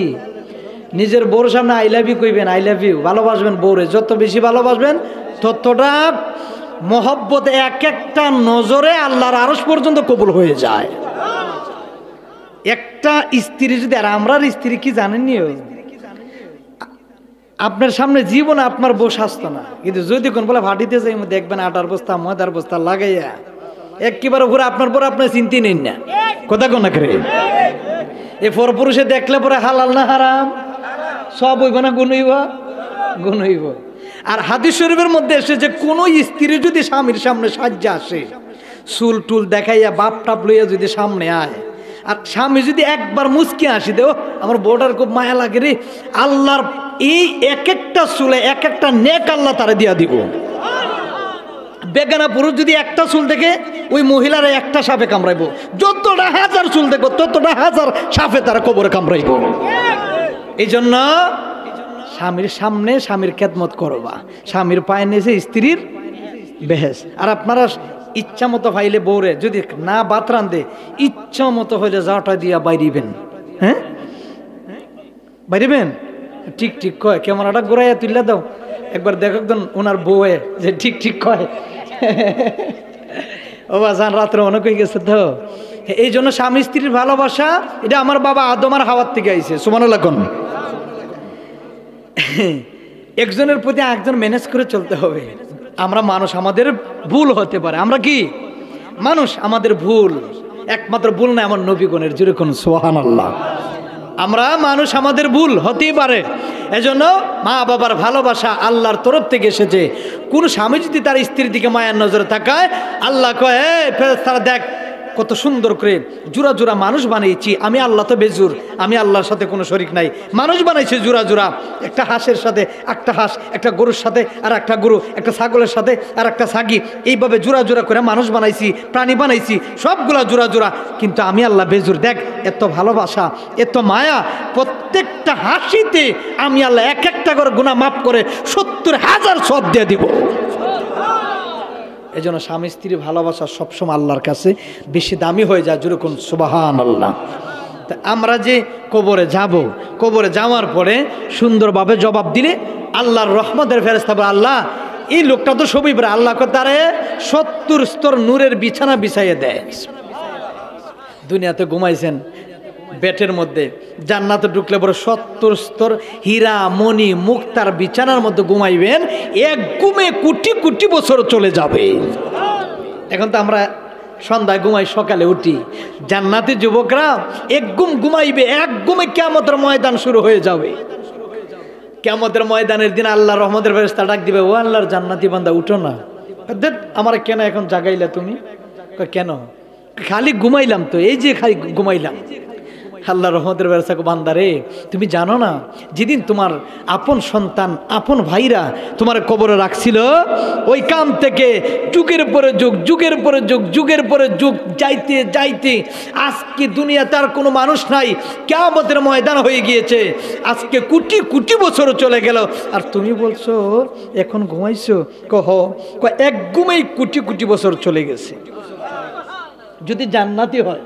নিজের বউর সামনে আই লাভ ইউ কইবেন, আই লাভ ইউ, ভালোবাসবেন বউরে, যত বেশি ভালোবাসবেন ততটা মহব্বত এক একটা নজরে আল্লাহর আরশ পর্যন্ত কবুল হয়ে যায়। একটা স্ত্রী যদি, আর আমরার স্ত্রী কি জানেননি, আপনার সামনে জীবনে আপনার বউ আসতো না, কিন্তু যদি কোন বলে ভাটিতে যাই দেখবেন আটার বস্তা ময়দার বস্তা লাগাইয়া একেবারে ঘুরে আপনার পরে আপনার চিন্তি নেন না। কথা কোন না করে? এ পরপুরুষে দেখলে পরে হালাল না হারাম সব হইব না গুণ হইব? গুণ হইব। আর হাদিস শরীফের মধ্যে এসে যে কোন স্ত্রী যদি স্বামীর সামনে সাজ্জা আসে, চুল টুল দেখাইয়া বাপ টাপ লইয়া যদি সামনে আয়, আর স্বামী যদি একবার মুচকি হাসি দেও, আমার বউটার খুব মায়া লাগে রে, আল্লাহর এই এক একটা চুলে এক একটা নেক আল্লাহ তারা দিয়া দিব। বেগানা পুরুষ যদি একটা চুল দেখে, ওই মহিলারা একটা সাপে কামড়াইব, যতটা হাজার চুল দেখবো ততটা হাজার সাপে তারা কবরে কামড়াইব। এই জন্য স্বামীর সামনে স্বামীর খেদমত করবা, স্বামীর পায়ে নিয়েছে স্ত্রীর বেহেস। আর আপনারা ইচ্ছা মতো ফাইলে বউরে যদি না ভাত রান্ধে, ইচ্ছা মতো হইলে যাওয়াটা দিয়া বাইরিবেন। হ্যাঁ, বাইরিবেন, ঠিক ঠিক কয়, ক্যামেরাটা ঘুরাইয়া তুললে দাও, একবার দেখো ওনার বউয়ে যে ঠিক ঠিক কয়। ও বাজান রাত্রে অনেক হয়ে গেছে তো। এই জন্য স্বামী স্ত্রীর ভালোবাসা, এটা আমার বাবা আদম আর হাওয়ার থেকে আইছে। সুবহানাল্লাহ। একজনের প্রতি একজন ম্যানেজ করে চলতে হবে। আমরা মানুষ, আমাদের ভুল হতে পারে, আমরা কি মানুষ, আমাদের ভুল, একমাত্র ভুল না আমার নবীগণের, যেরকম সুবহানাল্লাহ। আমরা মানুষ, আমাদের ভুল হতেই পারে। এজন্য মা বাবার ভালোবাসা আল্লাহর তরফ থেকে এসেছে। কোন স্বামী যদি তার স্ত্রীর দিকে মায়ার নজরে তাকায়, আল্লাহ কয় ফেরেশতারা দেখ কত সুন্দর করে জোড়া জোড়া মানুষ বানিয়েছি আমি, আল্লাহ তো বেজুর, আমি আল্লাহর সাথে কোনো শরিক নাই। মানুষ বানাইছে জোড়া জোড়া, একটা হাঁসের সাথে একটা হাঁস, একটা গরুর সাথে আর একটা গরু, একটা ছাগলের সাথে আর একটা ছাগি, এইভাবে জোড়া জোড়া করে মানুষ বানাইছি, প্রাণী বানাইছি, সবগুলা জোড়া জোড়া, কিন্তু আমি আল্লাহ বেজুর। দেখ এত ভালোবাসা, এত মায়া, প্রত্যেকটা হাসিতে আমি আল্লাহ এক একটা করে গুনাহ মাফ করে ৭০,০০০ সওয়াব দিয়ে দিব। এই জন্য স্বামী স্ত্রী ভালোবাসা সবসময় আল্লাহর কাছে বেশি দামি হয়ে যায়। যেরকম সুবহানাল্লাহ। তা আমরা যে কবরে যাব, কবরে যাওয়ার পরে সুন্দরভাবে জবাব দিলে আল্লাহর রহমতের ফেরেশতা বলে, আল্লাহ এই লোকটা তো সবই পারে, আল্লাহ তারে ৭০ স্তর নূরের বিছানা বিছাইয়ে দেয়। দুনিয়াতে ঘুমাইছেন বেটের মধ্যে, জান্নাতে ঢুকলে পরে ৭০ স্তর হীরা মণি মুক্তার বিছানার মধ্যে ঘুমাইবেন, এক ঘুমে কোটি কোটি বছর চলে যাবে। এখন তো আমরা সন্ধ্যায় ঘুমাই, সকালে উঠি। জান্নাতি যুবকরা এক ঘুম ঘুমাইবে, এক ঘুমে কিয়ামতের ময়দান শুরু হয়ে যাবে। কিয়ামতের ময়দানের দিন আল্লাহ রহমতের ফেরেশতা ডাক দিবে, ও আল্লাহর জান্নাতি বান্দা উঠো না। আমার কেন এখন জাগাইলা তুমি? কেন? খালি ঘুমাইলাম তো, এই যে খালি ঘুমাইলাম। আল্লাহ রহমতের ফেরেশতা বান্দারে তুমি জানো না, যেদিন তোমার আপন সন্তান আপন ভাইরা তোমার কবরে রাখছিল, ওই কাম থেকে যুগের পরে যুগ, যুগের পরে যুগ, যুগের পরে যুগ যাইতে যাইতে আজকে দুনিয়াতে আর কোনো মানুষ নাই, কিয়ামতের ময়দান হয়ে গিয়েছে। আজকে কোটি কোটি বছর চলে গেল, আর তুমি বলছো এখন ঘুমাইছো। এক ঘুমেই কোটি কোটি বছর চলে গেছে। যদি জান্নাতি হয়,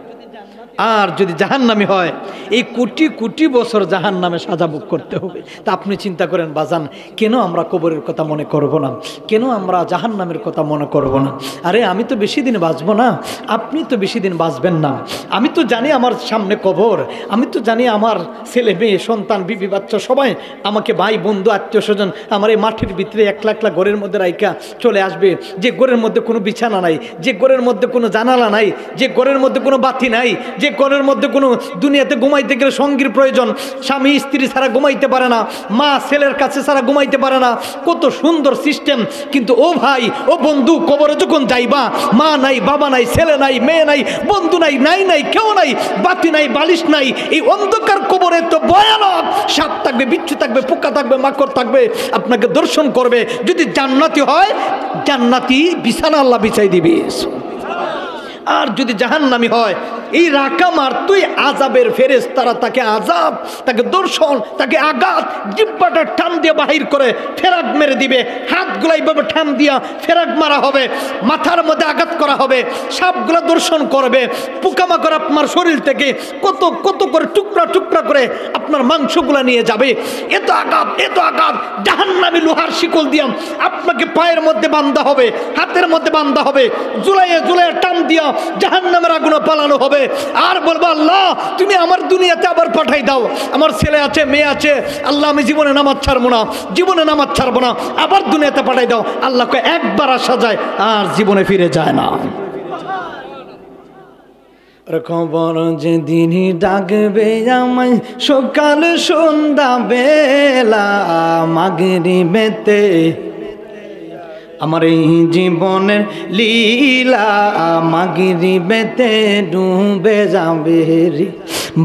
আর যদি জাহান্নামী হয় এই কোটি কোটি বছর জাহান্নামে সাজা ভোগ করতে হবে। তা আপনি চিন্তা করেন বাজান, কেন আমরা কবরের কথা মনে করব না? কেন আমরা জাহান্নামের কথা মনে করব না? আরে আমি তো বেশি দিন বাঁচবো না, আপনি তো বেশি দিন বাঁচবেন না। আমি তো জানি আমার সামনে কবর, আমি তো জানি আমার ছেলে মেয়ে সন্তান বিবি বাচ্চা সবাই আমাকে ভাই বন্ধু আত্মীয় স্বজন আমার এই মাটির ভিতরে একলা একলা ঘরের মধ্যে রাইকা চলে আসবে। যে ঘরের মধ্যে কোনো বিছানা নাই, যে ঘরের মধ্যে কোনো জানালা নাই, যে ঘরের মধ্যে কোনো বাতি নাই, যে ঘরের মধ্যে কোনো দুনিয়াতে ঘুমাইতে গেলে সঙ্গীর প্রয়োজন, স্বামী স্ত্রী ছাড়া ঘুমাইতে পারে না, মা ছেলের কাছে ছাড়া ঘুমাইতে পারে না। কত সুন্দর সিস্টেম। কিন্তু ও ভাই ও বন্ধু, কবরে যখন যাইবা, মা নাই, বাবা নাই, ছেলে নাই, মেয়ে নাই, বন্ধু নাই, নাই কেউ নাই, বাতি নাই, বালিশ নাই। এই অন্ধকার কবরে তো ভয়ানক। সাপ থাকবে, বিচ্ছু থাকবে, পোকা থাকবে, মাকড় থাকবে, আপনাকে দর্শন করবে। যদি জান্নাতি হয়, জান্নাতি বিছানা আল্লাহ বিছাই দিবে। আর যদি জাহান্নামী হয়, এই রাকামার তুই আজাবের ফেরেশতারা তাকে আজাব, তাকে দর্শন, তাকে আঘাত, জিহ্বাটা টান দিয়ে বাহির করে ফেরাক মেরে দিবে। হাতগুলো এইভাবে টান দিয়া ফেরাক মারা হবে, মাথার মধ্যে আঘাত করা হবে, সাপগুলো দর্শন করবে, পোকামাকড় আপনার শরীর থেকে কত কত করে টুকরা টুকরা করে আপনার মাংসগুলো নিয়ে যাবে। এত আঘাত, এত আঘাত। জাহান্নামী লোহার শিকল দিয়া আপনাকে পায়ের মধ্যে বান্ধা হবে, হাতের মধ্যে বান্ধা হবে, জুলাইয়ে জুলাইয়ে টান দিয়া জাহান্নামের আগুনে পালানো হবে। আর বলবো আল্লাহ তুমি আমার দুনিয়াতে আবার পাঠাই দাও, আমার ছেলে আছে, মেয়ে আছে, আল্লাহ আমি জীবনে নামাজ ছাড়বো না, জীবনে নামাজ ছাড়বো না, আবার দুনিয়াতে পাঠাই দাও। আল্লাহকে একবার আসা যায় আর জীবনে ফিরে যায় না। খবর যেদিন ডাকবে আমায় সকাল সন্ধ্যা বেলা মাগরিবেতে, আমার এই জীবনের লীলা মাগরিবেতে ডুবে যাবে রে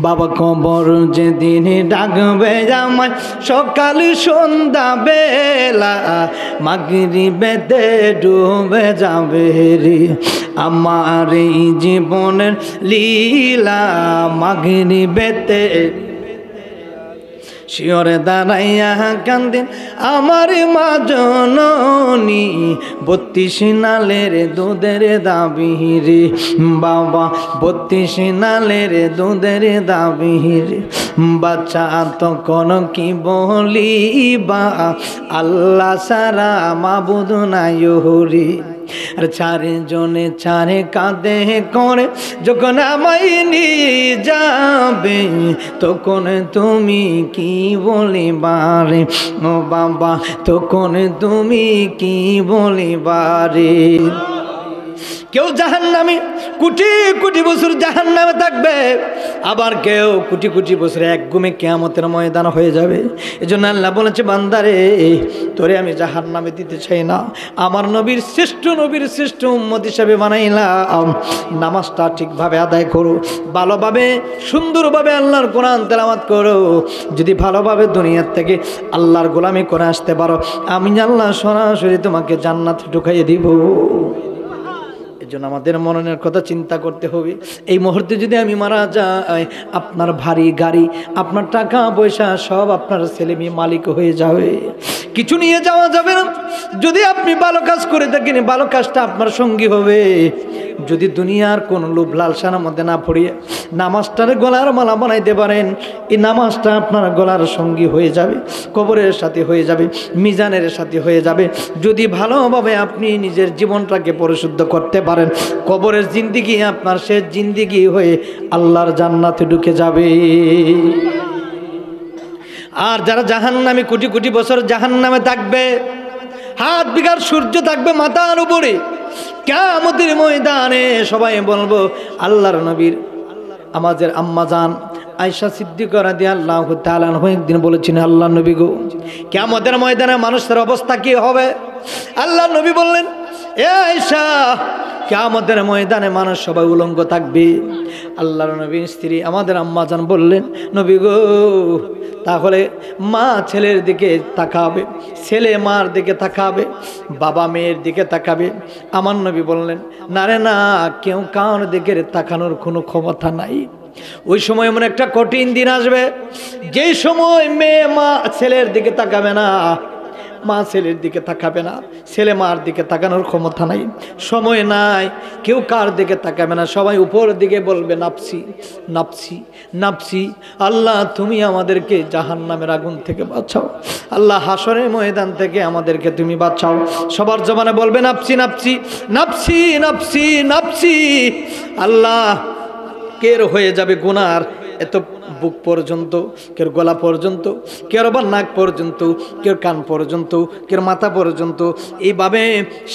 বাবা। খবর যেদিন ডাকবে আমায় সকাল সন্ধ্যা বেলা মাগরিবেতে ডুবে যাবে রে আমার এই জীবনের লীলা মাগরিবেতে। শিওরে দাঁড়াইয়া কান্দিন আমার মা জননী, 32 নালের দুধের দাবি রে বাবা, 32 নালের দুধের দাবি রে বাচ্চা। তখন কি বলিবা আল্লাহ সারা মাবুদ নাই হরি। আর চারজনে চারে কাঁধে করে যখন আমায় নিয়ে যাবে, তখন তুমি কি বলিবারে ও বাবা, তখন তুমি কি বলিবারে। কেউ জাহান্নামী কোটি কোটি বছর জাহান্নামে থাকবে, আবার কেউ কোটি কোটি বছর এক ঘুমে কিয়ামতের ময়দান হয়ে যাবে। এজন্য আল্লাহ বলেছে বান্দারে তোরে আমি জাহান্নামে দিতে চাই না, আমার নবীর শ্রেষ্ঠ উম্মত হিসেবে বানাইলাম। নামাজটা ঠিকভাবে আদায় করো, ভালোভাবে সুন্দরভাবে আল্লাহর কোরআন তেলাওয়াত করো। যদি ভালোভাবে দুনিয়ার থেকে আল্লাহর গোলামি করে আসতে পারো, আমি আল্লাহ সরাসরি তোমাকে জান্নাতে ঢুকাইয়ে দিব। এজন্য আমাদের মরণের কথা চিন্তা করতে হবে। এই মুহূর্তে যদি আমি মারা যাই, আপনার ভারী গাড়ি, আপনার টাকা পয়সা সব আপনার ছেলে মেয়ে মালিক হয়ে যাবে, কিছু নিয়ে যাওয়া যাবে না। যদি আপনি ভালো কাজ করে থাকেন, ভালো কাজটা আপনার সঙ্গী হবে। যদি দুনিয়ার কোন লোভ লালসার মধ্যে না পড়িয়ে নামাজটারে গলার মালা বানাইতে পারেন, এই নামাজটা আপনার গলার সঙ্গী হয়ে যাবে, কবরের সাথে হয়ে যাবে, মিজানের সাথে হয়ে যাবে। যদি ভালোভাবে আপনি নিজের জীবনটাকে পরিশুদ্ধ করতে পারেন, কবরের জিন্দিগি আপনার শেষ জিন্দিগি হয়ে আল্লাহর জান্নাতে ঢুকে যাবে। আর যারা জাহান্নামে কোটি কোটি বছর জাহান্নামে থাকবে, হাত বিঘার সূর্য থাকবে মাথার উপরে, কিয়ামতের ময়দানে সবাই বলবো আল্লাহর নবীর আমাদের আম্মা জান আয়েশা সিদ্দিকা রাদিয়াল্লাহু তাআলা আনহা একদিন বলেছেন, আল্লাহর নবী গো কিয়ামতের ময়দানে মানুষের অবস্থা কি হবে? আল্লাহর নবী বললেন, এ আয়েশা কিয়ামতের ময়দানে মানুষ সবাই উলঙ্গ থাকবে। আল্লাহর নবীর স্ত্রী আমাদের আম্মা জান বললেন, নবী গো তাহলে মা ছেলের দিকে তাকাবে, ছেলে মার দিকে তাকাবে, বাবা মেয়ের দিকে তাকাবে। আমার নবী বললেন, না রে না, কেউ কার দিকে তাকানোর কোনো ক্ষমতা নাই। ওই সময় এমন একটা কঠিন দিন আসবে, যেই সময় মেয়ে মা ছেলের দিকে তাকাবে না, মা ছেলের দিকে তাকাবে না, ছেলে মার দিকে তাকানোর ক্ষমতা নাই, সময় নাই, কেউ কার দিকে তাকাবে না, সবাই উপরের দিকে বলবে নাফসি নাফসি নাফসি। আল্লাহ তুমি আমাদেরকে জাহান্নামের আগুন থেকে বাঁচাও, আল্লাহ হাসরের ময়দান থেকে আমাদেরকে তুমি বাঁচাও। সবার জবানে বলবে নাফসি নাফসি নাফসি নাফসি নাফসি। আল্লাহ কের হয়ে যাবে গুনার এত বুক পর্যন্ত, কেউ গলা পর্যন্ত, কেউ আবার নাক পর্যন্ত, কেউ কান পর্যন্ত, কেউ মাথা পর্যন্ত। এইভাবে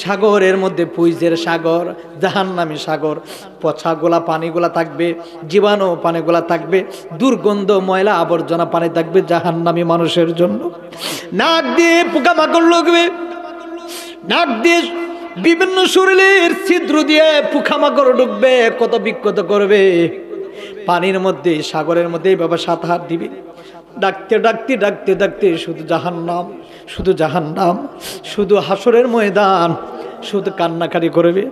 সাগরের মধ্যে পুইজের সাগর, জাহান্নামী সাগর, পচাগুলা পানিগুলা থাকবে, জীবাণু পানিগুলা থাকবে, দুর্গন্ধ ময়লা আবর্জনা পানি থাকবে জাহান্নামী মানুষের জন্য। নাক দিয়ে পোকামাকড় লাগবে, নাক দিয়ে বিভিন্ন শরীরের ছিদ্র দিয়ে পোকামাকড় ঢুকবে, কত বিক্ষত করবে। পানির মধ্যে সাগরের মধ্যে বাবা 7 হাত দিবে, ডাকতে ডাকতে ডাকতে ডাকতে শুধু জাহান্নাম, শুধু জাহান্নাম, শুধু হাসরের ময়দান, শুধু কান্নাকারি করবে।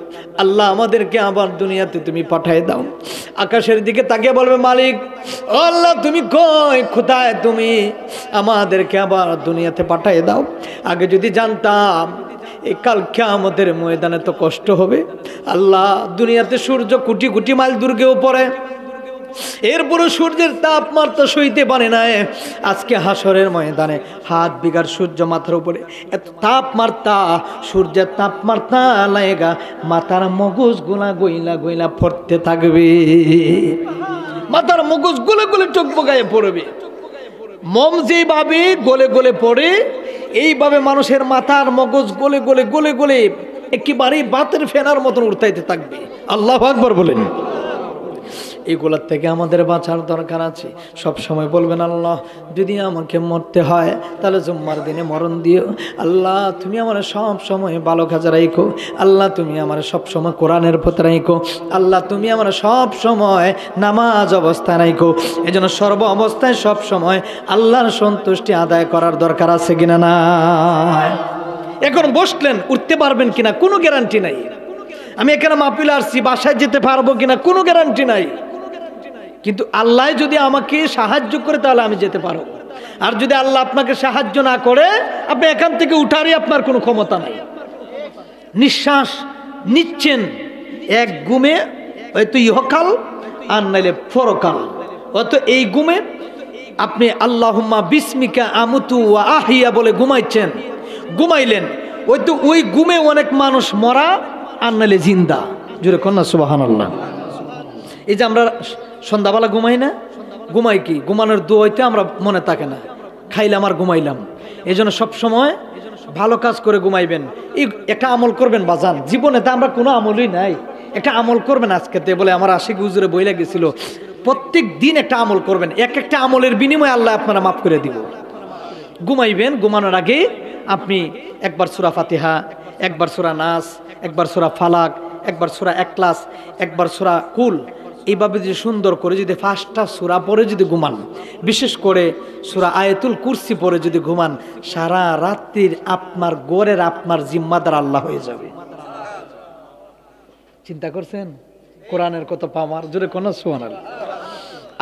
আল্লাহ আমাদেরকে আবার দুনিয়াতে তুমি পাঠিয়ে দাও। আকাশের দিকে তাকিয়ে বলবে মালিক ও আল্লাহ তুমি কই, কোথায় তুমি, আমাদেরকে আবার দুনিয়াতে পাঠিয়ে দাও। আগে যদি জানতাম এই কাল কিয়ামতের ময়দানে তো কষ্ট হবে। আল্লাহ দুনিয়াতে সূর্য কোটি কোটি মাইল দূরেও পড়ে, এরপরও সূর্যের তাপমাত্রা সইতে পারে না। আজকে হাসরের ময়দানে 7 বিঘার সূর্য মাথার উপরে, এত তাপমাত্রা, সূর্যের তাপমাত্রা লাগা মাথার মগজ গোলা গইলা গইলা পড়তে থাকবে, মাথার মগজ গলে গলে টকবগায়ে পড়বে। মোম যেভাবে গলে গলে পড়ে, এইভাবে মানুষের মাথার মগজ গলে গলে গলে গলে একেবারে বাতের ফেনার মতন উঠতে থাকবে। আল্লাহু আকবার বলেন। এগুলোর থেকে আমাদের বাঁচার দরকার আছে। সব সময় বলবেন আল্লাহ যদি আমাকে মরতে হয় তাহলে জুম্মার দিনে মরণ দিও। আল্লাহ তুমি আমার সব সময় ভালো কাজে রাখো। আল্লাহ তুমি আমার সব সময় কোরআনের পথে রাখো। আল্লাহ তুমি আমার সব সময় নামাজ অবস্থায় রাখো। এজন্য সর্ব অবস্থায় সব সময় আল্লাহর সন্তুষ্টি আদায় করার দরকার আছে কিনা না। এখন বসলেন, উঠতে পারবেন কিনা কোনো গ্যারান্টি নাই। আমি এখানে মাহফিলে আসছি, বাসায় যেতে পারবো কিনা কোনো গ্যারান্টি নাই। কিন্তু আল্লাহ যদি আমাকে সাহায্য করে তাহলে আমি যেতে পারবো। আর যদি আল্লাহ আপনাকে সাহায্য না করে, আপনি এখান থেকে উঠারই আপনার কোনো ক্ষমতা নাই। নিঃশ্বাস নিচ্ছেন এক গুমে, হয়তো ইহকাল আর নাইলে পরকাল। হয়তো এই গুমে আপনি আল্লাহুম্মা বিসমিকা আমুতু ওয়া আহিয়া বলে ঘুমাইছেন, ঘুমাইলেন, হয়তো ওই গুমে অনেক মানুষ মরা আর নাইলে জিন্দা। জোরে কন্যা সুবহানাল্লাহ। এই যে আমরা সন্ধ্যাবেলা ঘুমাই না, ঘুমাই কি, ঘুমানোর দোয়াইতে আমরা মনে থাকে না, খাইলাম আর ঘুমাইলাম। এই জন্য সবসময় ভালো কাজ করে ঘুমাইবেন। এই একটা আমল করবেন বাজান, জীবনে তো আমরা কোনো আমলই নাই, একটা আমল করবেন আজকেতে বলে আমার আশিক হুজুরে বইলা গেছিল। প্রত্যেক দিন একটা আমল করবেন, এক একটা আমলের বিনিময়ে আল্লাহ আপনারা মাফ করে দিব। ঘুমাইবেন, ঘুমানোর আগে আপনি একবার সূরা ফাতিহা, একবার সূরা নাস, একবার সূরা ফালাক, একবার সূরা ইখলাস, একবার সূরা কুল, এইভাবে যদি সুন্দর করে যদি 5টা সূরা পড়ে যদি ঘুমান, বিশেষ করে সূরা আয়াতুল কুরসি পড়ে যদি ঘুমান, সারা রাত্রির আপনার গড়ের আপনার জিম্মাদার আল্লাহ হয়ে যাবে। চিন্তা করছেন কোরআনের কত পাওয়ার, জোরে কোন সুবহানাল্লাহ।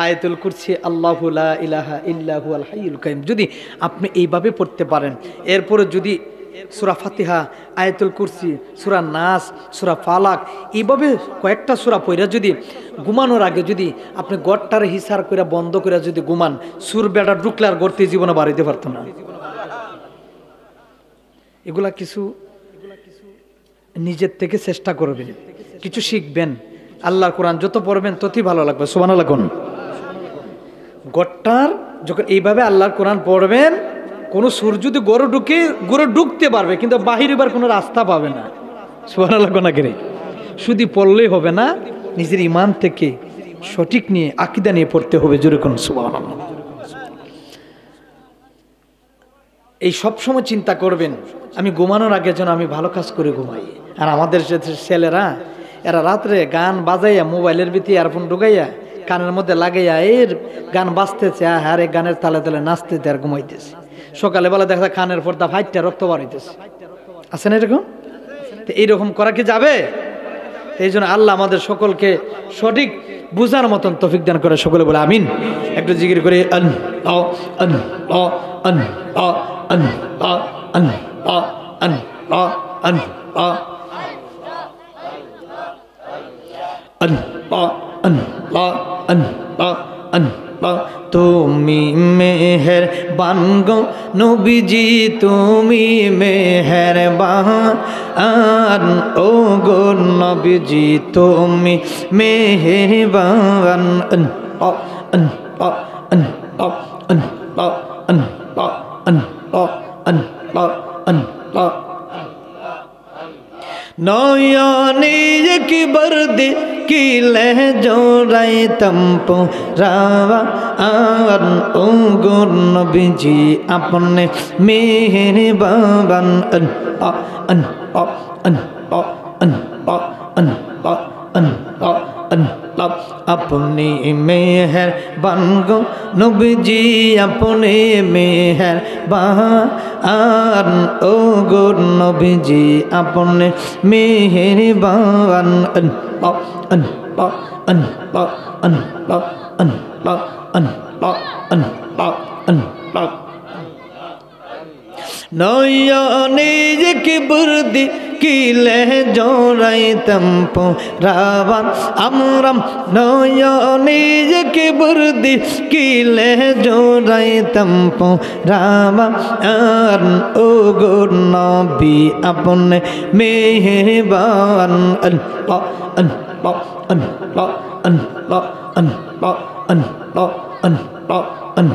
আয়াতুল কুরসি আল্লাহু লা ইলাহা ইল্লা হুয়াল হাইয়ুল কাইয়ুম যদি আপনি এইভাবে পড়তে পারেন, এরপরে যদি সূরা ফাতিহা, আয়াতুল কুরসি, সূরা নাস, সূরা ফালাক, এইভাবে কয়েকটা সূরা পড়া যদি ঘুমানোর আগে যদি আপনি গড়টার হিসার করে বন্ধ করে যদি ঘুমান, সুর বেড়া ঢুকলে আর গড়তে জীবনে বাড়িতে পারতো না। এগুলা কিছু নিজের থেকে চেষ্টা করবেন, কিছু শিখবেন। আল্লাহর কোরআন যত পড়বেন ততই ভালো লাগবে। সুবহানাল্লাহ। গড়টার যখন এইভাবে আল্লাহর কোরআন পড়বেন, কোনো সুর যদি গড়ে ঢুকতে পারবে, কিন্তু বাহির এবার কোনো রাস্তা পাবে না। সুবহানাল্লাহ। না করে শুধু পড়লেই হবে না, নিজের ঈমান থেকে সঠিক নিয়ে আকীদা নিয়ে পড়তে হবে। জোরে কোন সুবহানাল্লাহ। এই সব সময় চিন্তা করবেন আমি ঘুমানোর আগে যেন আমি ভালো কাজ করে ঘুমাই। আর আমাদের ছেলেরা এরা রাত্রে গান বাজাইয়া মোবাইলের ভিতরে ইয়ারফোন ঢুকাইয়া কানের মধ্যে লাগাইয়া এর গান বাজতেছে, আর এই গানের তালে তালে নাচতেছে আর ঘুমাইতেছে। সকালে বেলা দেখা যায় কানের পর্দা ফাইটটা রক্ত বাড়াইতেছে। আছে না এরকম? তো এইরকম করা কি যাবে? এই জন্য আল্লাহ আমাদের সকলকে সঠিক বুঝার মতন তৌফিক দান করে। সকলে বলে আমিন। একটু জিকির করে আন আ আন আ আন আ আন আ আন তুমি মেহেরবান গো নবীজি, তুমি মেহেরবান ও গো নবীজি, তুমি মেহেরবান। नयने की बर्द की लहजो राय तंपो रावा आन ओ गो नबी जी अपने मेहरबान अन अन अन अन अन अन अन अपने मेहरबान गो नबी जी अपने मेहरबान ओ गो नबी जी अपने मेहरबान अन अन अन अन अन अन अन अन नयने की बुर्दी की लहजो राय तंपो रावा अमरम नयने की बुर्दी की लहजो राय तंपो रावा ओ गो नबी अपने मेहरबान अन अन अन अन अन अन अन अन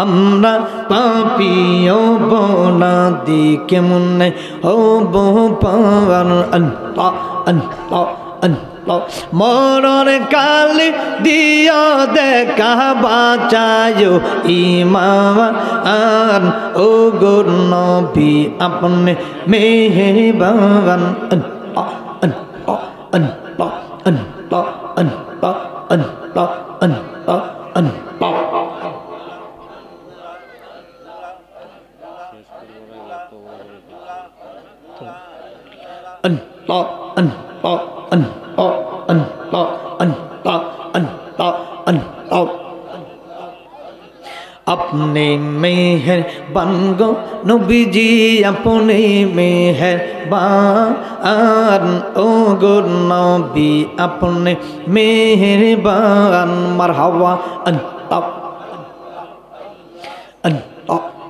আমরা পাপিও বনাদি কেমন হব পাওয়ার আল্লাহ আল্লাহ আল্লাহ মরণ কালে দিও দেখা বাঁচায়ো ঈমান ও গো নবী আপনি মেহেরবান আল্লাহ আল্লাহ আল্লাহ আল্লাহ আল্লাহ আল্লাহ আল্লাহ আল্লাহ अपने मेहरबान गो नबी जी अपने मेहरबान ओ गो नबी अपने मेहरबान मरहबा अन अन अन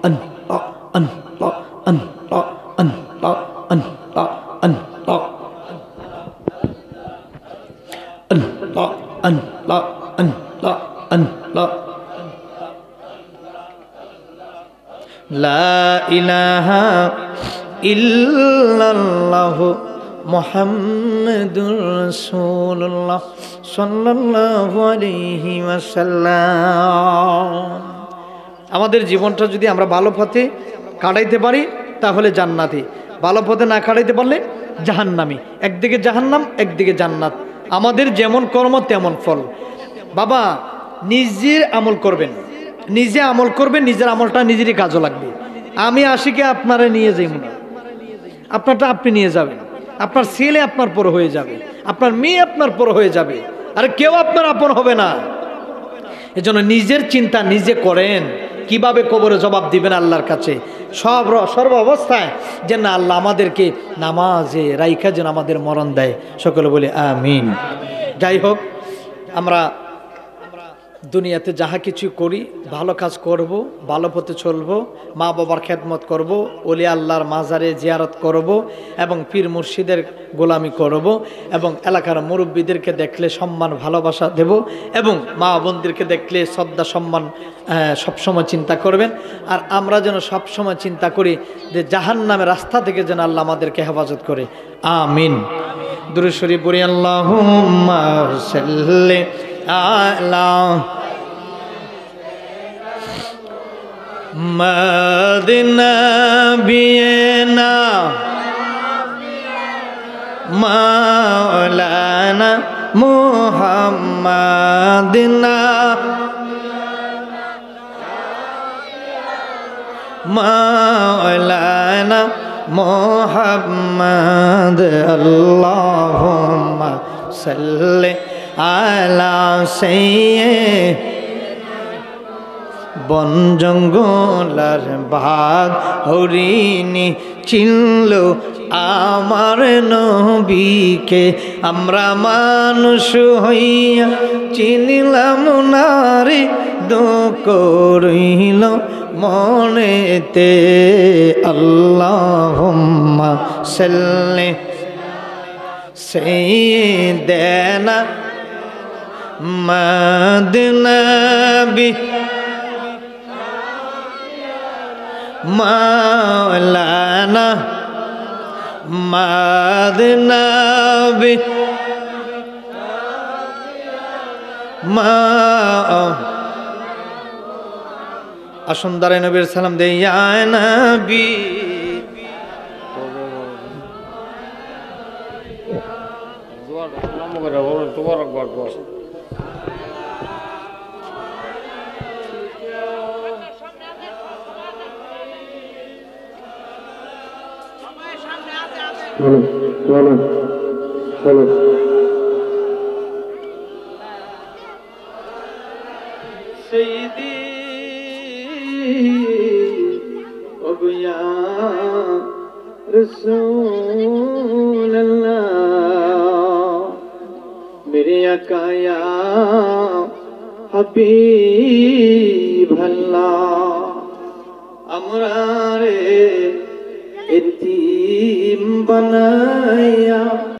अन अन अन अन अन ला इलाहा इल्लल्लाह मुहम्मदुर रसूलुल्लाह सल्लल्लाहु अलैहि वसल्लाम। আমাদের জীবনটা যদি আমরা ভালো পথে কাটাইতে পারি তাহলে জান্নাতি, ভালো পথে না কাটাইতে পারলে জাহান্নামী। একদিকে জাহান্নাম, একদিকে জান্নাত। আমাদের যেমন কর্ম তেমন ফল। বাবা নিজের আমল করবেন, নিজে আমল করবেন, নিজের আমলটা নিজেরই কাজে লাগবে। আমি আশিকে আপনারা নিয়ে যাই না, আপনারটা আপনি নিয়ে যাবেন, আপনার ছেলে আপনার পর হয়ে যাবে, আপনার মেয়ে আপনার পর হয়ে যাবে, আর কেউ আপনার আপন হবে না। এজন্য নিজের চিন্তা নিজে করেন, কিভাবে কবরে জবাব দিবেন আল্লাহর কাছে। সর্ব অবস্থায় যেন আল্লাহ আমাদেরকে নামাজে রাইখা যেন আমাদের মরণ দেয়। সকলে বলে আমিন। যাই হোক, আমরা দুনিয়াতে যাহা কিছু করি ভালো কাজ করব, ভালো পথে চলব, মা বাবার খেদমত করব, ওলি আল্লাহর মাজারে জিয়ারত করব এবং পীর মুর্শিদের গোলামি করব এবং এলাকার মুরব্বীদেরকে দেখলে সম্মান ভালোবাসা দেব এবং মা বোনদেরকে দেখলে শ্রদ্ধা সম্মান সবসময় চিন্তা করবেন। আর আমরা যেন সবসময় চিন্তা করি যে জাহান্নামের রাস্তা থেকে যেন আল্লাহ আমাদেরকে হেফাজত করে। আমিন। দুরূদ শরীফ পড়ি। আল্লাহুম্মা সাল্লি আলা মদিনা মাওলানা মুহাম্মাদিনা মাওলানা মুহাম্মাদ আল্লাহুম্মা সাল্লি আলা সাইয়্যিদিনা বন জঙ্গলার বাঘ হরিণী চিনল আমার নবীকে, আমরা মানুষ হইয়া চিনিলাম নারী দুঃখ রইল মনেতে। আল্লাহুম্মা সাল্লি সাইয়্যিদানা মদনবী মাওলানা মদনবী আসুন দাঁড়ায় নবীর সালাম দেই। ইয়া নবী سيدي ويا رسول الله मेरे आका या हबीब अल्लाह আমরা রে এতিম বানায়া